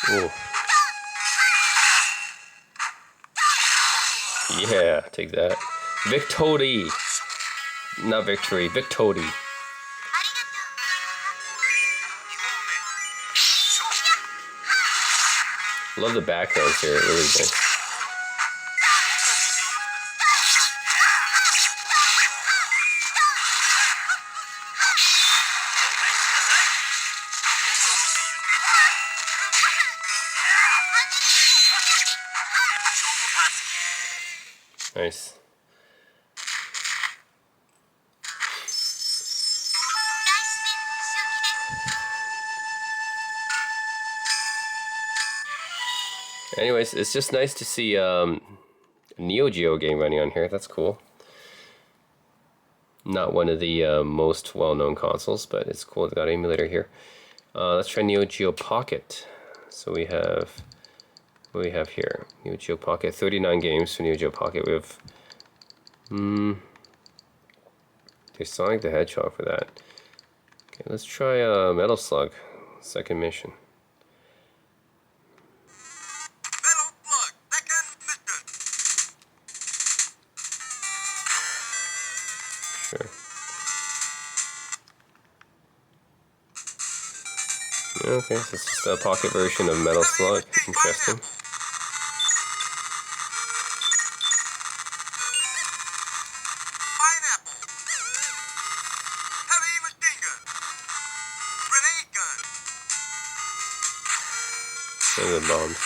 Ooh. Yeah, take that. Victory! Not victory, victory. Love the backgrounds here, really nice. Nice. Anyways, it's just nice to see a Neo Geo game running on here. That's cool. Not one of the most well-known consoles, but it's cool. It's got an emulator here. Let's try Neo Geo Pocket. So we have, what do we have here? Neo Geo Pocket, 39 games for Neo Geo Pocket. We have, there's Sonic the Hedgehog for that. Okay, let's try Metal Slug, second mission. Sure. Okay, so it's just a pocket version of Metal Slug. Interesting. Those are bombs.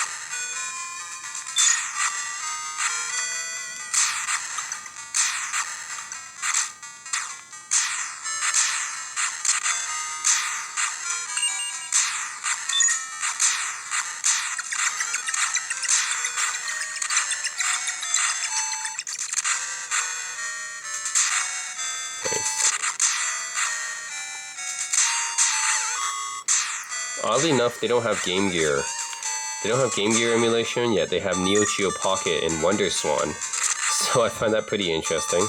Oddly enough, they don't have Game Gear. They don't have Game Gear emulation, yet they have Neo Geo Pocket and Wonder Swan. So I find that pretty interesting.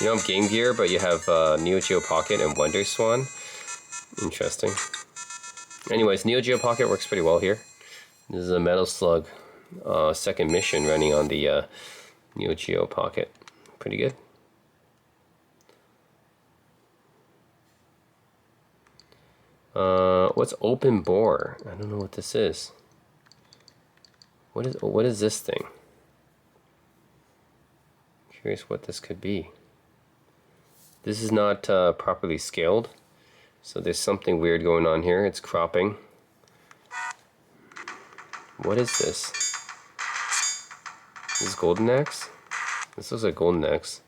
You don't have Game Gear, but you have Neo Geo Pocket and Wonder Swan. Interesting. Anyways, Neo Geo Pocket works pretty well here. This is a Metal Slug second mission running on the Neo Geo Pocket. Pretty good. What's open bore? I don't know what this is. What is this thing? Curious what this could be. This is not properly scaled, so there's something weird going on here. It's cropping. What is this? Is this Golden Axe? This looks like Golden Axe.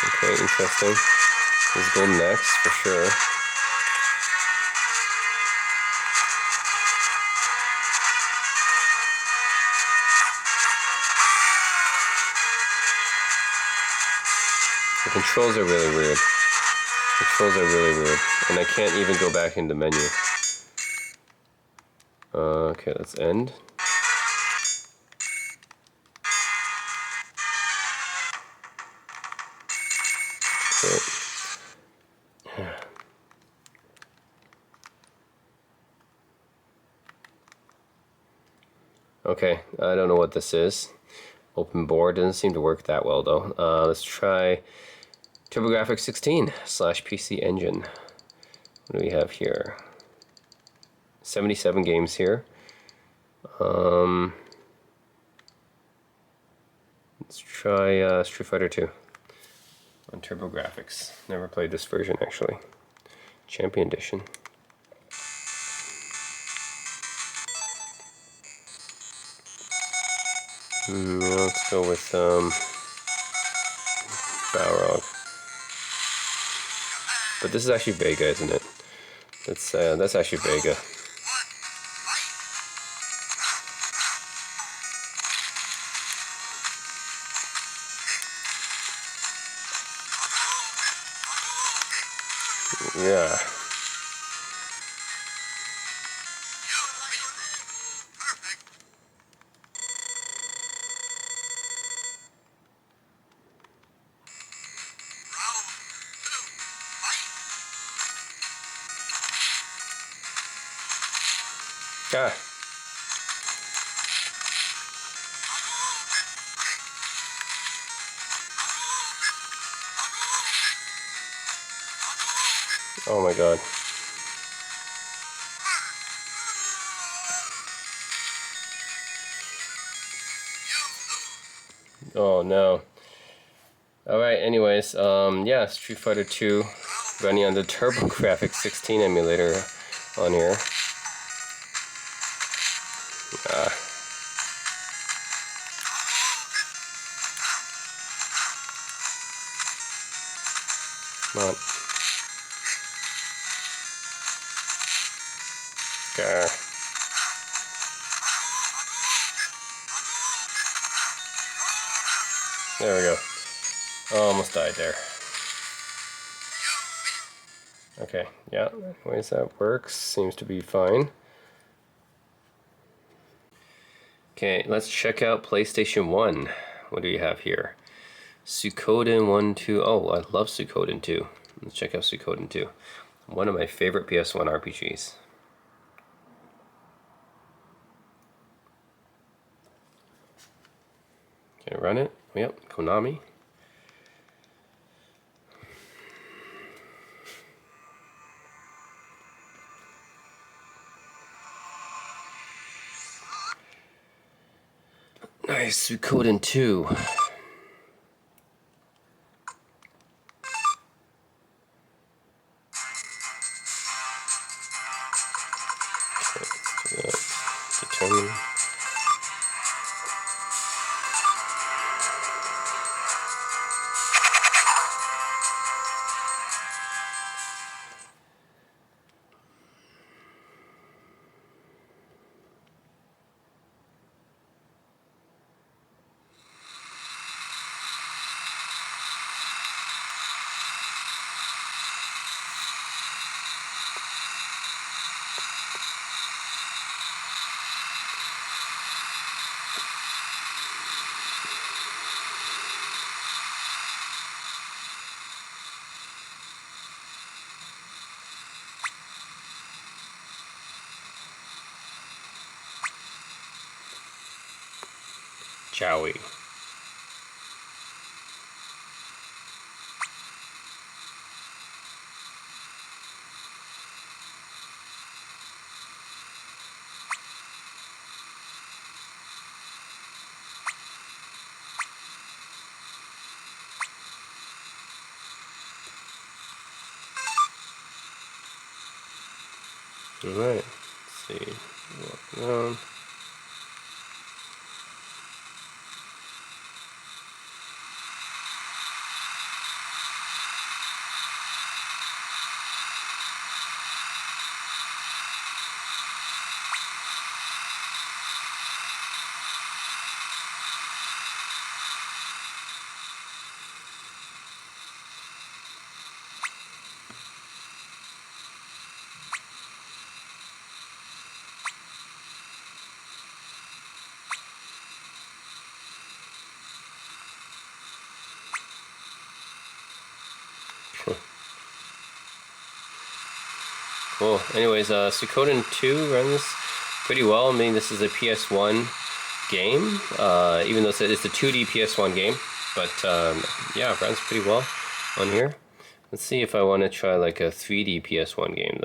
Okay, interesting. This is Golden Axe for sure. The controls are really weird. The controls are really weird. And I can't even go back in the menu. Okay, let's end. Okay. Okay, I don't know what this is. Open board doesn't seem to work that well though. Let's try TurboGrafx 16 / PC Engine. What do we have here? 77 games here. Let's try Street Fighter 2 on TurboGrafx. Never played this version actually. Champion Edition. Let's go with Balrog. But this is actually Vega, isn't it? That's actually Vega. Yeah. Ah. Oh my god. Oh no. Alright, anyways, yeah, Street Fighter 2 running on the TurboGrafx 16 emulator on here. Come on. Gar. There we go. Oh, almost died there. Okay, yeah, anyways, that works. Seems to be fine. Okay, let's check out PlayStation 1. What do you have here? Suikoden 1, 2. Oh, I love Suikoden 2. Let's check out Suikoden 2. One of my favorite PS1 RPGs. Can I run it? Yep, Konami. Nice, Suikoden 2. Determine. shall we? Alright, let's see. Walk around. Cool. Anyways, Suikoden 2 runs pretty well. I mean, this is a PS1 game, even though it's a 2D PS1 game. But yeah, it runs pretty well on here. Let's see if I want to try like a 3D PS1 game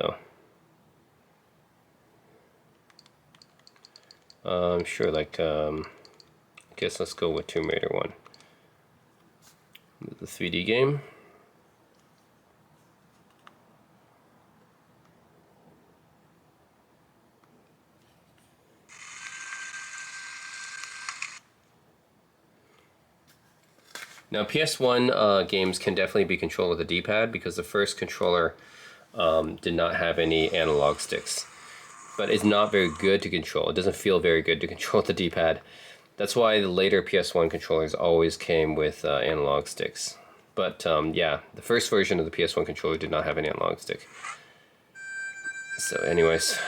though. Sure, like, I guess let's go with Tomb Raider 1. The 3D game. Now, PS1 games can definitely be controlled with a D-pad because the first controller did not have any analog sticks. But it's not very good to control. It doesn't feel very good to control the D-pad. That's why the later PS1 controllers always came with analog sticks. But yeah, the first version of the PS1 controller did not have an analog stick. So anyways,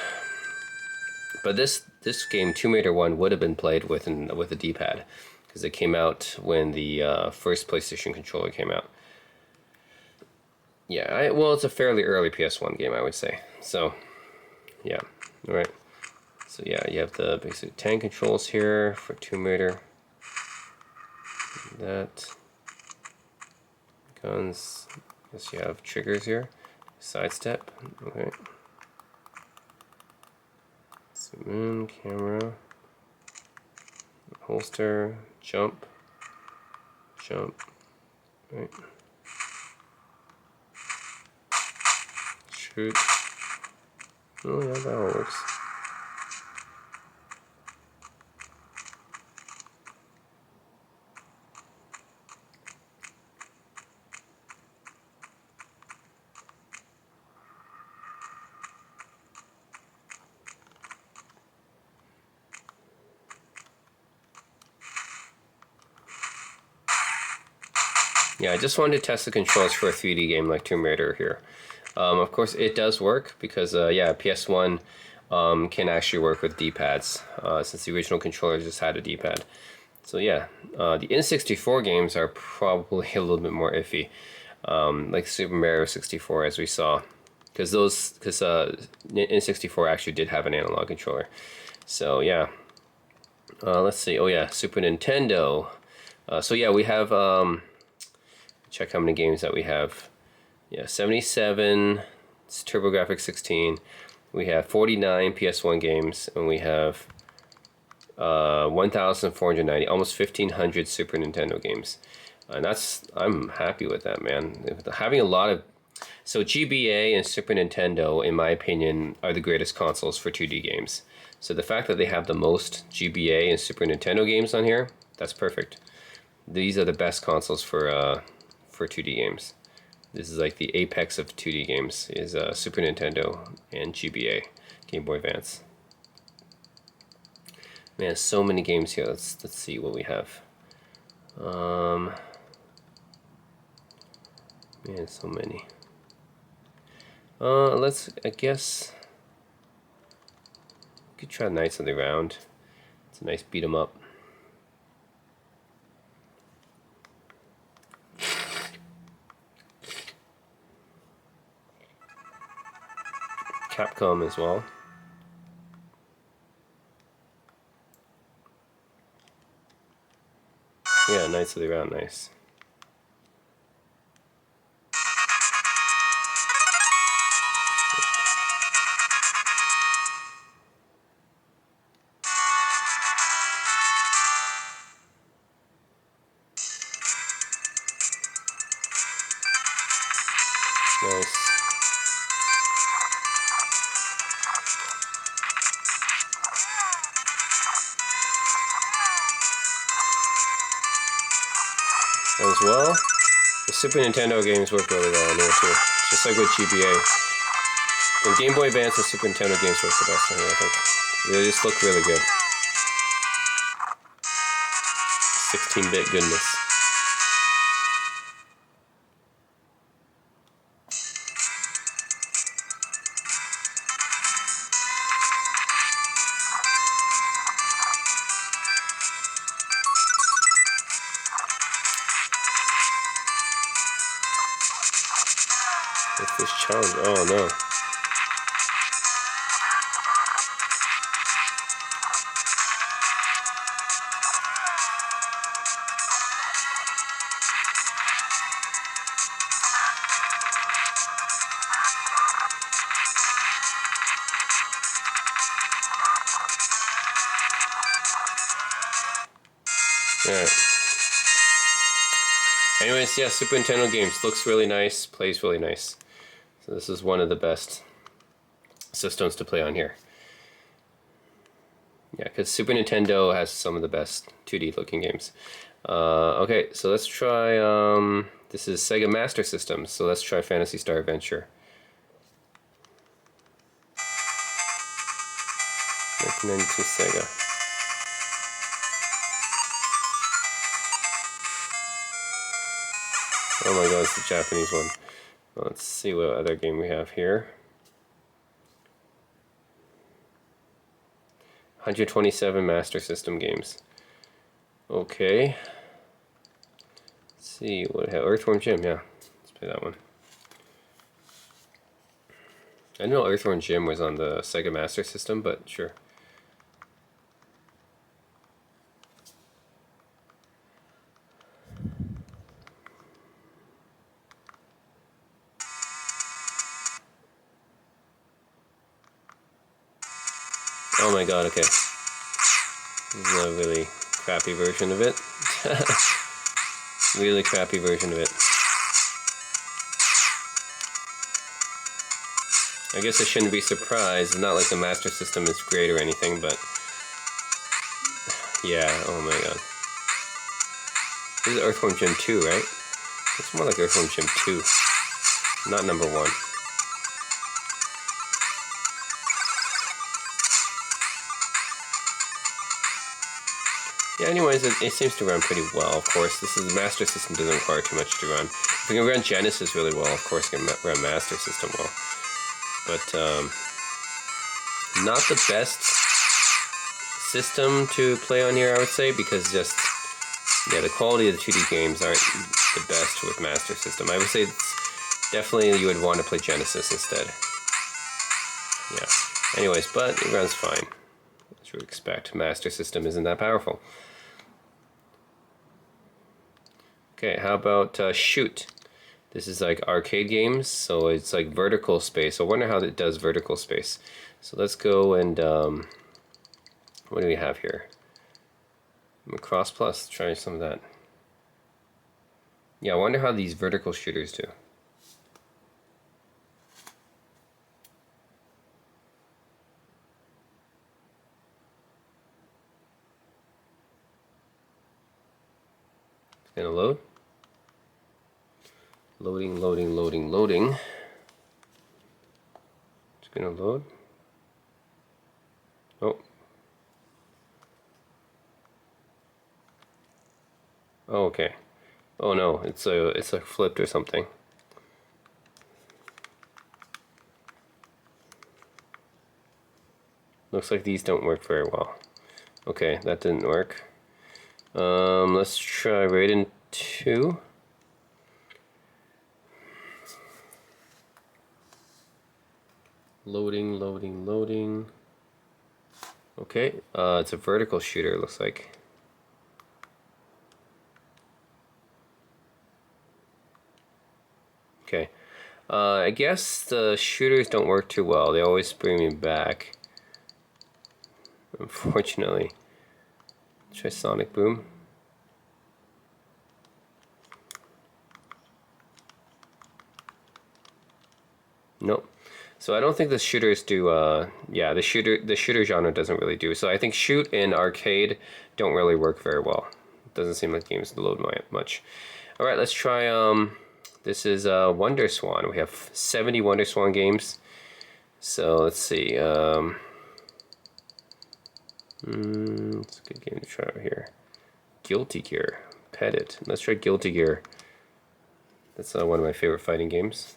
but this game, Tomb Raider 1, would have been played with a D-pad because it came out when the first PlayStation controller came out. Yeah, well, it's a fairly early PS1 game, I would say. So, yeah, all right. So yeah, you have the basic tank controls here for Tomb Raider. That. Guns. I guess you have triggers here. Sidestep. Okay. Zoom in, camera. Holster. Jump. Jump. Right. Shoot. Oh yeah, that all works. Yeah, I just wanted to test the controls for a 3D game like Tomb Raider here. Of course, it does work because, yeah, PS1 can actually work with D-pads since the original controller just had a D-pad. So yeah, the N64 games are probably a little bit more iffy, like Super Mario 64 as we saw, because N64 actually did have an analog controller. So yeah, let's see. Oh yeah, Super Nintendo. So yeah, we have. Check how many games that we have. Yeah, 77. It's TurboGrafx 16. We have 49 PS1 games, and we have 1,490, almost 1,500 Super Nintendo games. And I'm happy with that, man. Having a lot of... So GBA and Super Nintendo, in my opinion, are the greatest consoles for 2D games. So the fact that they have the most GBA and Super Nintendo games on here, that's perfect. These are the best consoles for 2D games. This is like the apex of 2D games is Super Nintendo and GBA, Game Boy Advance. Man, so many games here. Let's see what we have. Man, so many. I guess we could try Knights of the Round. It's a nice beat 'em up. Capcom as well. Knights of the Round, nice. Nice. As well, the Super Nintendo games work really well on here too. Just like with GBA. The Game Boy Advance and Super Nintendo games work the best on here, I think. They just look really good. 16-bit goodness. What's this challenge? Oh no. Alright. Anyways, yeah, Super Nintendo games. Looks really nice, plays really nice. So this is one of the best systems to play on here. Yeah, because Super Nintendo has some of the best 2D looking games. Okay, so let's try, this is Sega Master System, so let's try Phantasy Star Adventure. 1992 Sega. Oh my god, it's the Japanese one. Let's see what other game we have here. 127 Master System games. Okay. Let's see what we have. Earthworm Jim, yeah. Let's play that one. I didn't know Earthworm Jim was on the Sega Master System, but sure. Oh my god, okay. This is a really crappy version of it. Really crappy version of it. I guess I shouldn't be surprised. It's not like the Master System is great or anything, but... yeah, oh my god. This is Earthworm Jim 2, right? It's more like Earthworm Jim 2. Not number 1. Yeah, anyways, it seems to run pretty well, of course. This is the Master System, doesn't require too much to run. If we can run Genesis really well, of course we can run Master System well. But, not the best system to play on here, I would say, because just, yeah, the quality of the 2D games aren't the best with Master System. I would say it's definitely you would want to play Genesis instead. Yeah. Anyways, but it runs fine. As you would expect, Master System isn't that powerful. Okay, how about Shoot? This is like arcade games, so it's like vertical space. I wonder how it does vertical space. So let's go and, what do we have here? Macross Plus, try some of that. Yeah, I wonder how these vertical shooters do. It's gonna load. Loading, loading, loading, loading. It's gonna load. Oh. Oh, okay. Oh no, it's like flipped or something. Looks like these don't work very well. Okay, that didn't work. Let's try Raiden 2. Loading, loading, loading. Okay, it's a vertical shooter, it looks like. Okay. I guess the shooters don't work too well. They always bring me back. Unfortunately. Try Sonic Boom. Nope. So I don't think the shooters do. Yeah, the shooter genre doesn't really do. So I think shoot and arcade don't really work very well. It doesn't seem like games load much. All right, let's try. This is Wonder Swan. We have 70 Wonder Swan games. So let's see. It's a good game to try out here. Guilty Gear. Pet It. Let's try Guilty Gear. That's one of my favorite fighting games.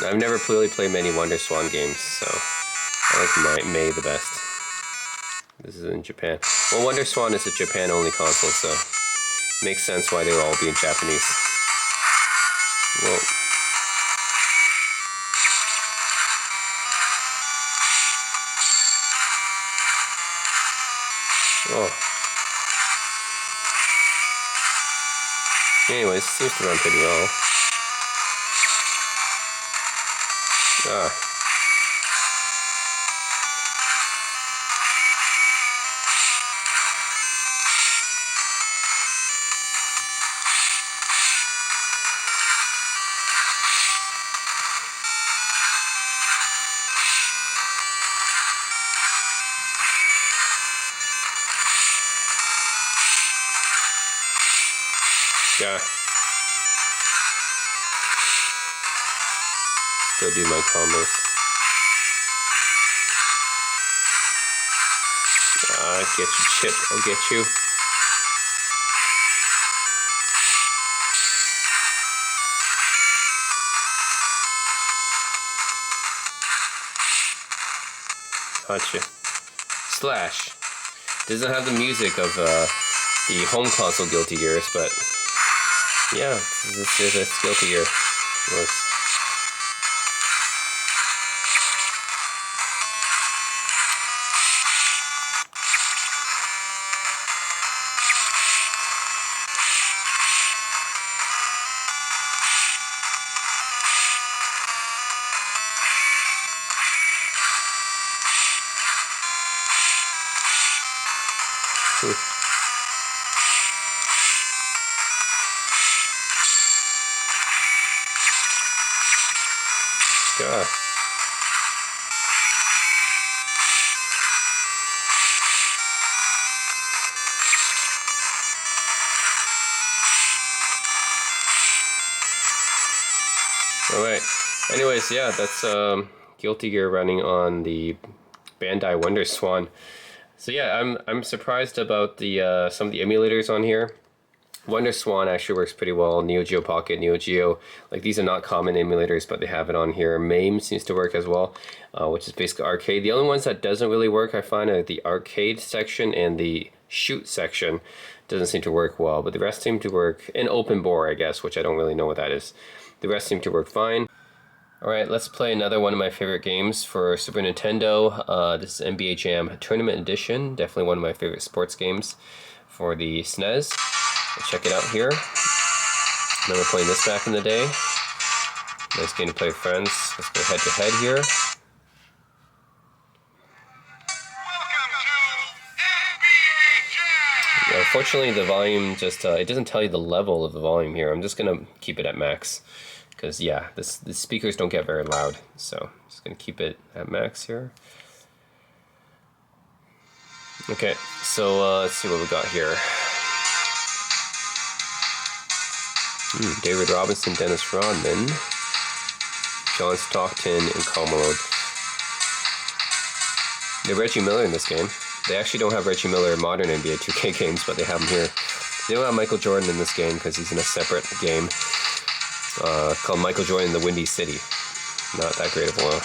I've never really played many Wonder Swan games, so I like May the best. This is in Japan. Well, Wonder Swan is a Japan-only console, so it makes sense why they would all be in Japanese. Whoa. Oh. Anyways, seems to run pretty well. Ah. Yeah. Still do my combos. Get you, Chip. I'll get you. Gotcha. Slash. Doesn't have the music of the home console Guilty Gears, but yeah, this is a Guilty Gear. Works. God. Alright. Anyways, yeah, that's Guilty Gear running on the Bandai Wonder Swan. So yeah, I'm surprised about the some of the emulators on here. Wonder Swan actually works pretty well. Neo Geo Pocket, Neo Geo, like these are not common emulators, but they have it on here. MAME seems to work as well, which is basically arcade. The only ones that doesn't really work, I find, are the arcade section and the shoot section. Doesn't seem to work well, but the rest seem to work. And open bore, I guess, which I don't really know what that is. The rest seem to work fine. Alright, let's play another one of my favorite games for Super Nintendo. This is NBA Jam Tournament Edition. Definitely one of my favorite sports games for the SNES. Check it out here. I remember playing this back in the day. Nice game to play with friends. Let's go head to head here. Unfortunately, the volume just, it doesn't tell you the level of the volume here. I'm just going to keep it at max. Because, yeah, the speakers don't get very loud. So, I'm just going to keep it at max here. Okay, so let's see what we got here. David Robinson, Dennis Rodman, John Stockton, and Karl Malone. They have Reggie Miller in this game. They actually don't have Reggie Miller in modern NBA 2K games, but they have him here. They don't have Michael Jordan in this game because he's in a separate game called Michael Jordan in the Windy City. Not that great of a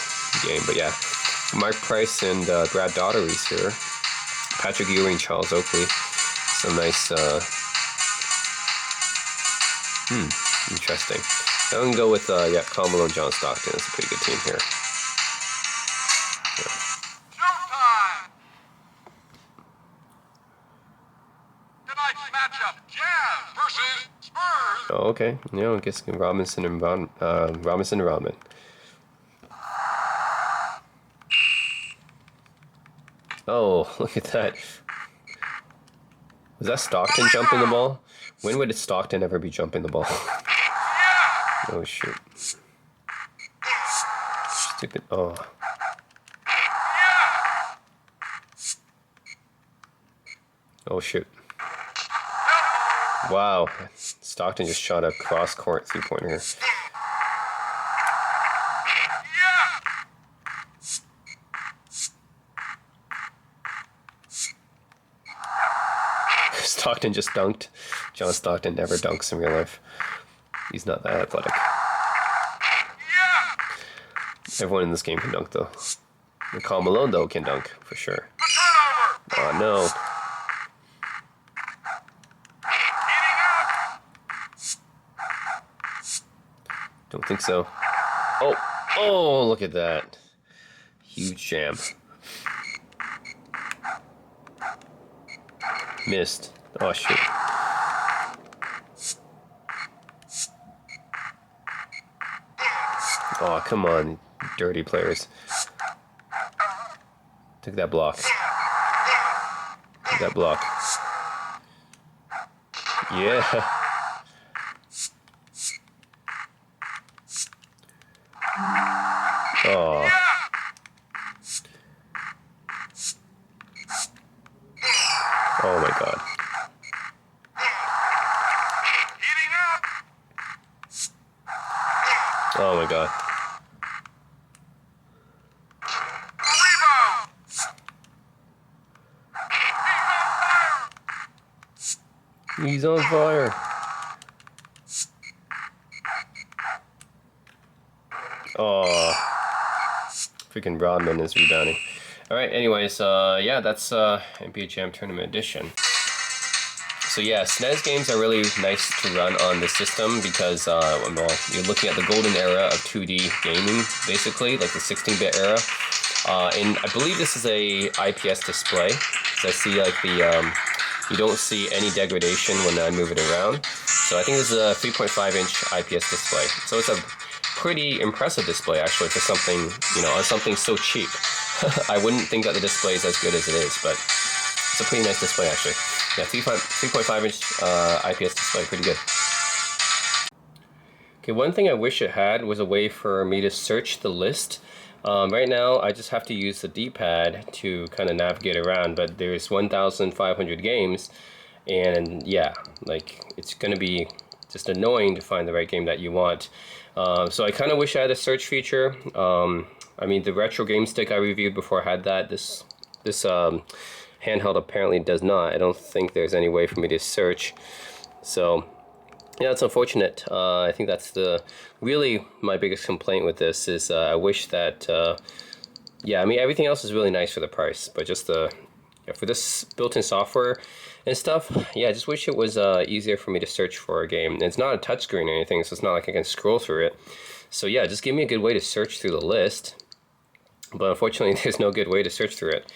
game, but yeah. Mark Price and Brad Daugherty's here. Patrick Ewing, Charles Oakley. Some nice... interesting. I'm going to go with, yeah, Karl Malone, John Stockton. That's a pretty good team here. Yeah. Showtime! Tonight's matchup, Jazz versus Spurs. Oh, okay. You know, I guess Robinson and Robinson and Rodman. Oh, look at that. Was that Stockton jumping the ball? When would Stockton ever be jumping the ball? Oh, shoot. Stupid. Oh. Oh, shoot. Wow. Stockton just shot a cross-court three-pointer. Stockton just dunked. John Stockton never dunks in real life. He's not that athletic. Everyone in this game can dunk, though. And Karl Malone, though, can dunk, for sure. Oh, no. Don't think so. Oh, oh, look at that. Huge jam. Missed. Oh, shit. Oh, come on, dirty players. Took that block. Took that block. Yeah. Oh. Oh my god. Oh my god. He's on fire. Oh. Freaking Rodman is rebounding. Alright, anyways, yeah, that's NBA Jam Tournament Edition. So yeah, SNES games are really nice to run on the system because, well, you're looking at the golden era of 2D gaming, basically, like the 16-bit era. And I believe this is a IPS display, because I see like the, you don't see any degradation when I move it around. So I think this is a 3.5-inch IPS display. So it's a pretty impressive display, actually, for something, you know, on something so cheap. I wouldn't think that the display is as good as it is, but it's a pretty nice display, actually. Yeah, 3.5-inch IPS display, pretty good. Okay, one thing I wish it had was a way for me to search the list. Right now, I just have to use the D-pad to kind of navigate around, but there's 1,500 games, and yeah, like, it's going to be just annoying to find the right game that you want. So I kind of wish I had a search feature. I mean, the retro game stick I reviewed before had that. This handheld apparently does not. I don't think there's any way for me to search. So yeah, it's unfortunate. I think that's really my biggest complaint with this is I wish that, yeah, I mean, everything else is really nice for the price, but just for this built-in software and stuff, yeah, I just wish it was easier for me to search for a game. And it's not a touchscreen or anything, so it's not like I can scroll through it. So yeah, just give me a good way to search through the list. But unfortunately, there's no good way to search through it.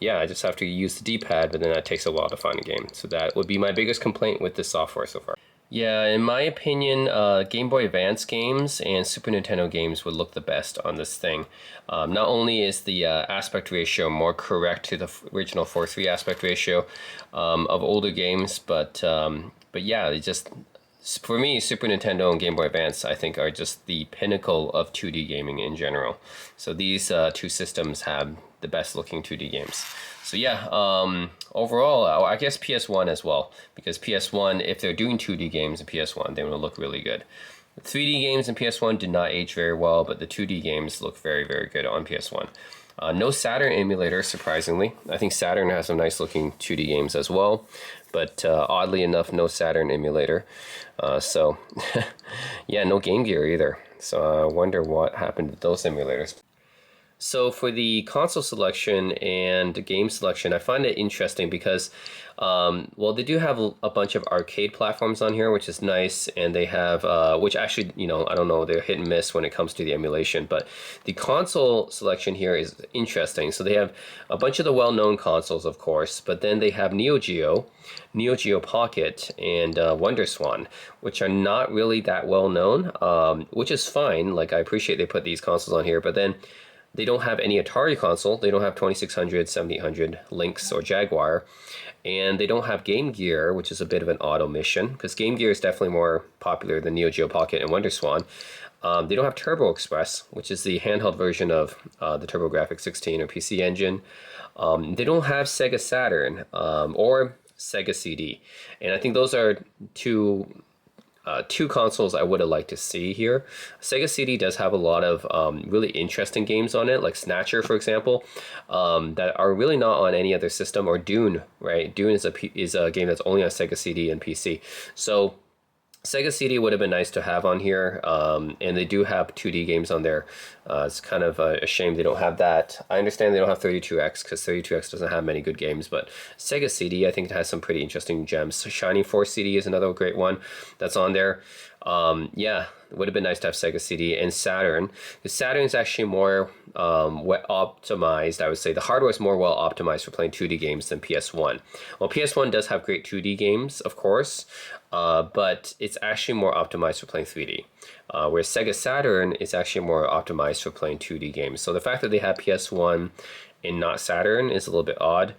Yeah, I just have to use the D-pad, but then that takes a while to find a game. So that would be my biggest complaint with this software so far. Yeah, in my opinion, Game Boy Advance games and Super Nintendo games would look the best on this thing. Not only is the aspect ratio more correct to the original 4:3 aspect ratio of older games, but yeah, it just, for me, Super Nintendo and Game Boy Advance, I think, are just the pinnacle of 2D gaming in general. So these two systems have the best looking 2D games. So yeah, overall, I guess PS1 as well, because PS1, if they're doing 2D games in PS1, they will look really good. The 3D games in PS1 did not age very well, but the 2D games look very, very good on PS1. No Saturn emulator, surprisingly. I think Saturn has some nice looking 2D games as well, but oddly enough, no Saturn emulator. So yeah, no Game Gear either. So I wonder what happened to those emulators. So for the console selection and game selection, I find it interesting because, well, they do have a bunch of arcade platforms on here, which is nice, and they have, which actually, I don't know, they're hit and miss when it comes to the emulation, but the console selection here is interesting. So they have a bunch of the well-known consoles, of course, but then they have Neo Geo Pocket, and WonderSwan, which are not really that well known, which is fine. Like I appreciate they put these consoles on here, but then they don't have any Atari console. They don't have 2600, 7800, Lynx, or Jaguar. And they don't have Game Gear, which is a bit of an odd omission, because Game Gear is definitely more popular than Neo Geo Pocket and WonderSwan. They don't have Turbo Express, which is the handheld version of the TurboGrafx 16 or PC Engine. They don't have Sega Saturn or Sega CD. And I think those are two consoles I would have liked to see here. Sega CD does have a lot of really interesting games on it, like Snatcher, for example, that are really not on any other system, or Dune, right? Dune is a game that's only on Sega CD and PC. So Sega CD would have been nice to have on here, and they do have 2D games on there. It's kind of a shame they don't have that. I understand they don't have 32X because 32X doesn't have many good games, but Sega CD, I think it has some pretty interesting gems. Shining Force CD is another great one that's on there. Yeah, it would have been nice to have Sega CD and Saturn. The Saturn is actually more optimized, I would say. The hardware is more well optimized for playing 2D games than PS1. Well, PS1 does have great 2D games, of course, but it's actually more optimized for playing 3D. Whereas Sega Saturn is actually more optimized for playing 2D games. So the fact that they have PS1 and not Saturn is a little bit odd.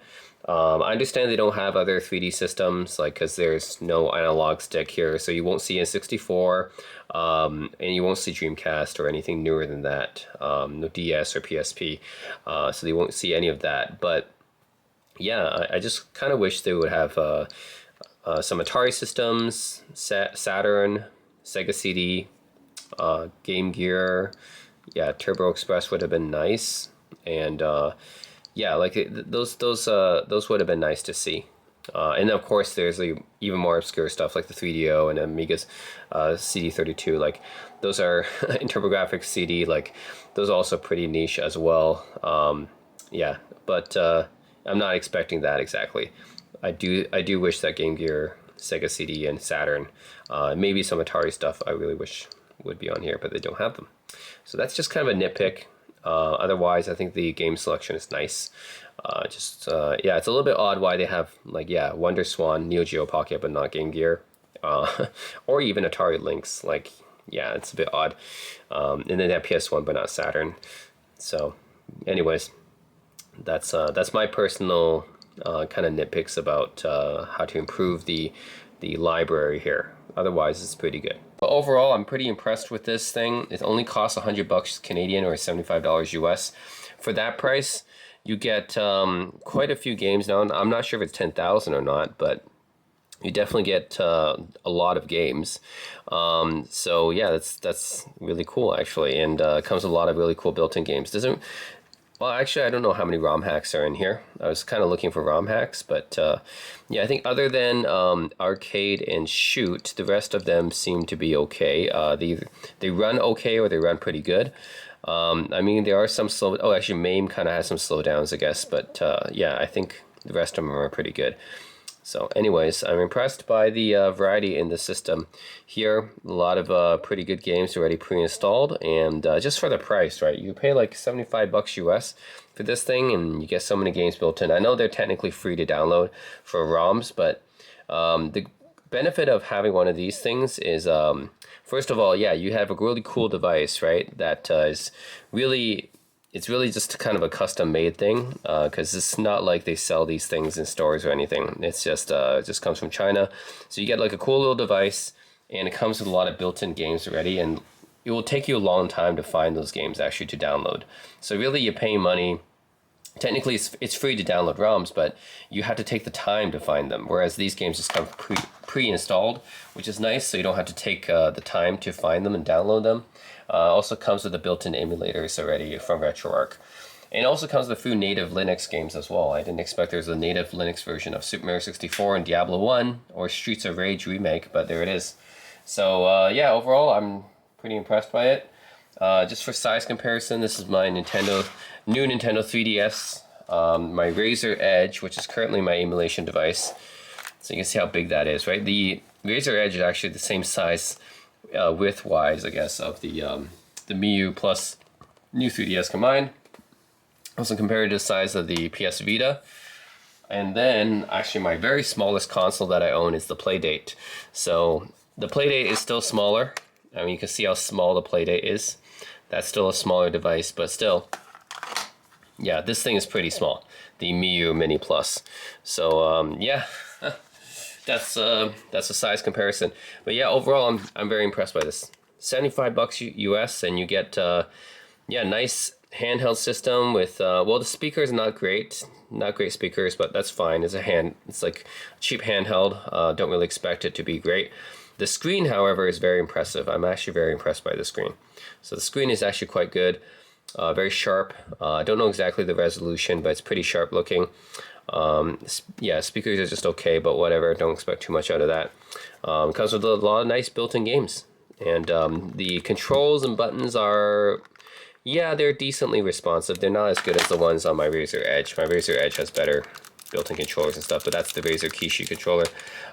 I understand they don't have other 3D systems, like because there's no analog stick here, so you won't see N64, and you won't see Dreamcast or anything newer than that, no DS or PSP, so they won't see any of that. But yeah, I just kind of wish they would have some Atari systems, Saturn, Sega CD, Game Gear. Yeah, Turbo Express would have been nice, and yeah, like those would have been nice to see. And of course, there's even more obscure stuff like the 3DO and Amiga's CD32. Like those are in TurboGrafx CD. Like those are also pretty niche as well. Yeah, but I'm not expecting that exactly. I do wish that Game Gear, Sega CD, and Saturn, maybe some Atari stuff, I really wish would be on here, but they don't have them. So that's just kind of a nitpick. Otherwise, I think the game selection is nice. Yeah, it's a little bit odd why they have WonderSwan, Neo Geo Pocket, but not Game Gear, or even Atari Lynx. Like, yeah, it's a bit odd. And then they have PS1, but not Saturn. So, anyways, that's my personal kind of nitpicks about how to improve the library here. Otherwise, it's pretty good. But overall, I'm pretty impressed with this thing. It only costs $100 Canadian or $75 US. For that price, you get quite a few games now. I'm not sure if it's 10,000 or not, but you definitely get a lot of games. So yeah, that's really cool actually, and it comes with a lot of really cool built-in games. Well, actually, I don't know how many ROM hacks are in here. I was kind of looking for ROM hacks, but yeah, I think other than Arcade and Shoot, the rest of them seem to be okay. They run okay, or they run pretty good. I mean, there are some slow. Oh, actually, MAME kind of has some slowdowns, I guess, but yeah, I think the rest of them are pretty good. So anyways, I'm impressed by the variety in the system. Here, a lot of pretty good games already pre-installed, and just for the price, right? You pay like $75 US for this thing, and you get so many games built in. I know they're technically free to download for ROMs, but the benefit of having one of these things is, first of all, yeah, you have a really cool device, right? That is really... It's really just kind of a custom-made thing, because it's not like they sell these things in stores or anything. It's just it just comes from China. So you get like a cool little device, and it comes with a lot of built-in games already, and it will take you a long time to find those games actually to download. So really, you're paying money. Technically, it's free to download ROMs, but you have to take the time to find them, whereas these games just come pre-installed, which is nice, so you don't have to take the time to find them and download them. Also comes with the built-in emulators already from RetroArch. And it also comes with a few native Linux games as well. I didn't expect there was a native Linux version of Super Mario 64 and Diablo 1 or Streets of Rage remake, but there it is. So yeah, overall, I'm pretty impressed by it. Just for size comparison, this is my new Nintendo 3DS. My Razer Edge, which is currently my emulation device. So you can see how big that is, right? The Razer Edge is actually the same size, width-wise, I guess, of the Miyoo plus new 3DS combined. Also compared to the size of the PS Vita. And then, actually, my very smallest console that I own is the Playdate. So the Playdate is still smaller. I mean, you can see how small the Playdate is. That's still a smaller device, but still, yeah, this thing is pretty small. The Miyoo Mini Plus. So yeah, that's a size comparison. But yeah, overall, I'm very impressed by this. $75 US, and you get yeah, nice handheld system with well, the speakers are not great speakers, but that's fine. It's like a cheap handheld. Don't really expect it to be great. The screen, however, is very impressive. I'm actually very impressed by the screen. So the screen is actually quite good, very sharp. I don't know exactly the resolution, but it's pretty sharp looking. Yeah, speakers are just okay, but whatever. Don't expect too much out of that. It comes with a lot of nice built-in games, and the controls and buttons are, yeah, they're decently responsive. They're not as good as the ones on my Razer Edge. My Razer Edge has better built-in controllers and stuff, but that's the Razer Kishi controller,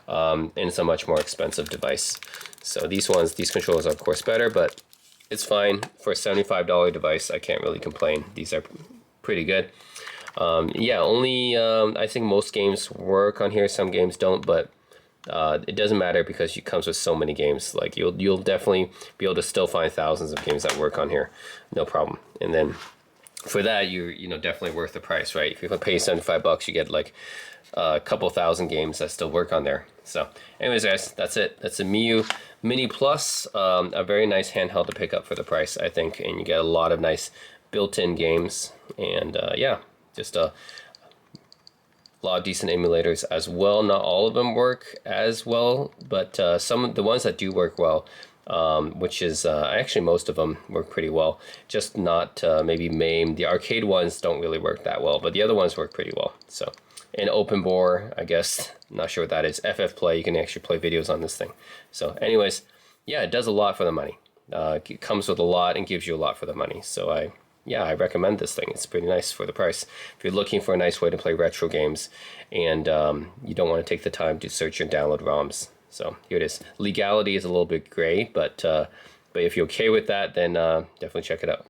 and it's a much more expensive device. So these controllers are of course better, but it's fine for a $75 device. I can't really complain. These are pretty good. Yeah, only I think most games work on here. Some games don't, but it doesn't matter because it comes with so many games. Like you'll definitely be able to still find thousands of games that work on here, no problem. And then for that, you're definitely worth the price, right? If you pay $75, you get like a couple thousand games that still work on there. So, anyways, guys, that's it. That's a Miyoo Mini Plus, a very nice handheld to pick up for the price, I think, and you get a lot of nice built-in games, and yeah, just a lot of decent emulators as well. Not all of them work as well, but some of the ones that do work well, which is actually most of them work pretty well, just not maybe MAME. The arcade ones don't really work that well, but the other ones work pretty well. So, and open bore, I guess, not sure what that is. FF Play, you can actually play videos on this thing. So anyways, yeah, it does a lot for the money. It comes with a lot and gives you a lot for the money. So I recommend this thing. It's pretty nice for the price. If you're looking for a nice way to play retro games and you don't want to take the time to search and download ROMs. So here it is. Legality is a little bit gray, but if you're okay with that, then definitely check it out.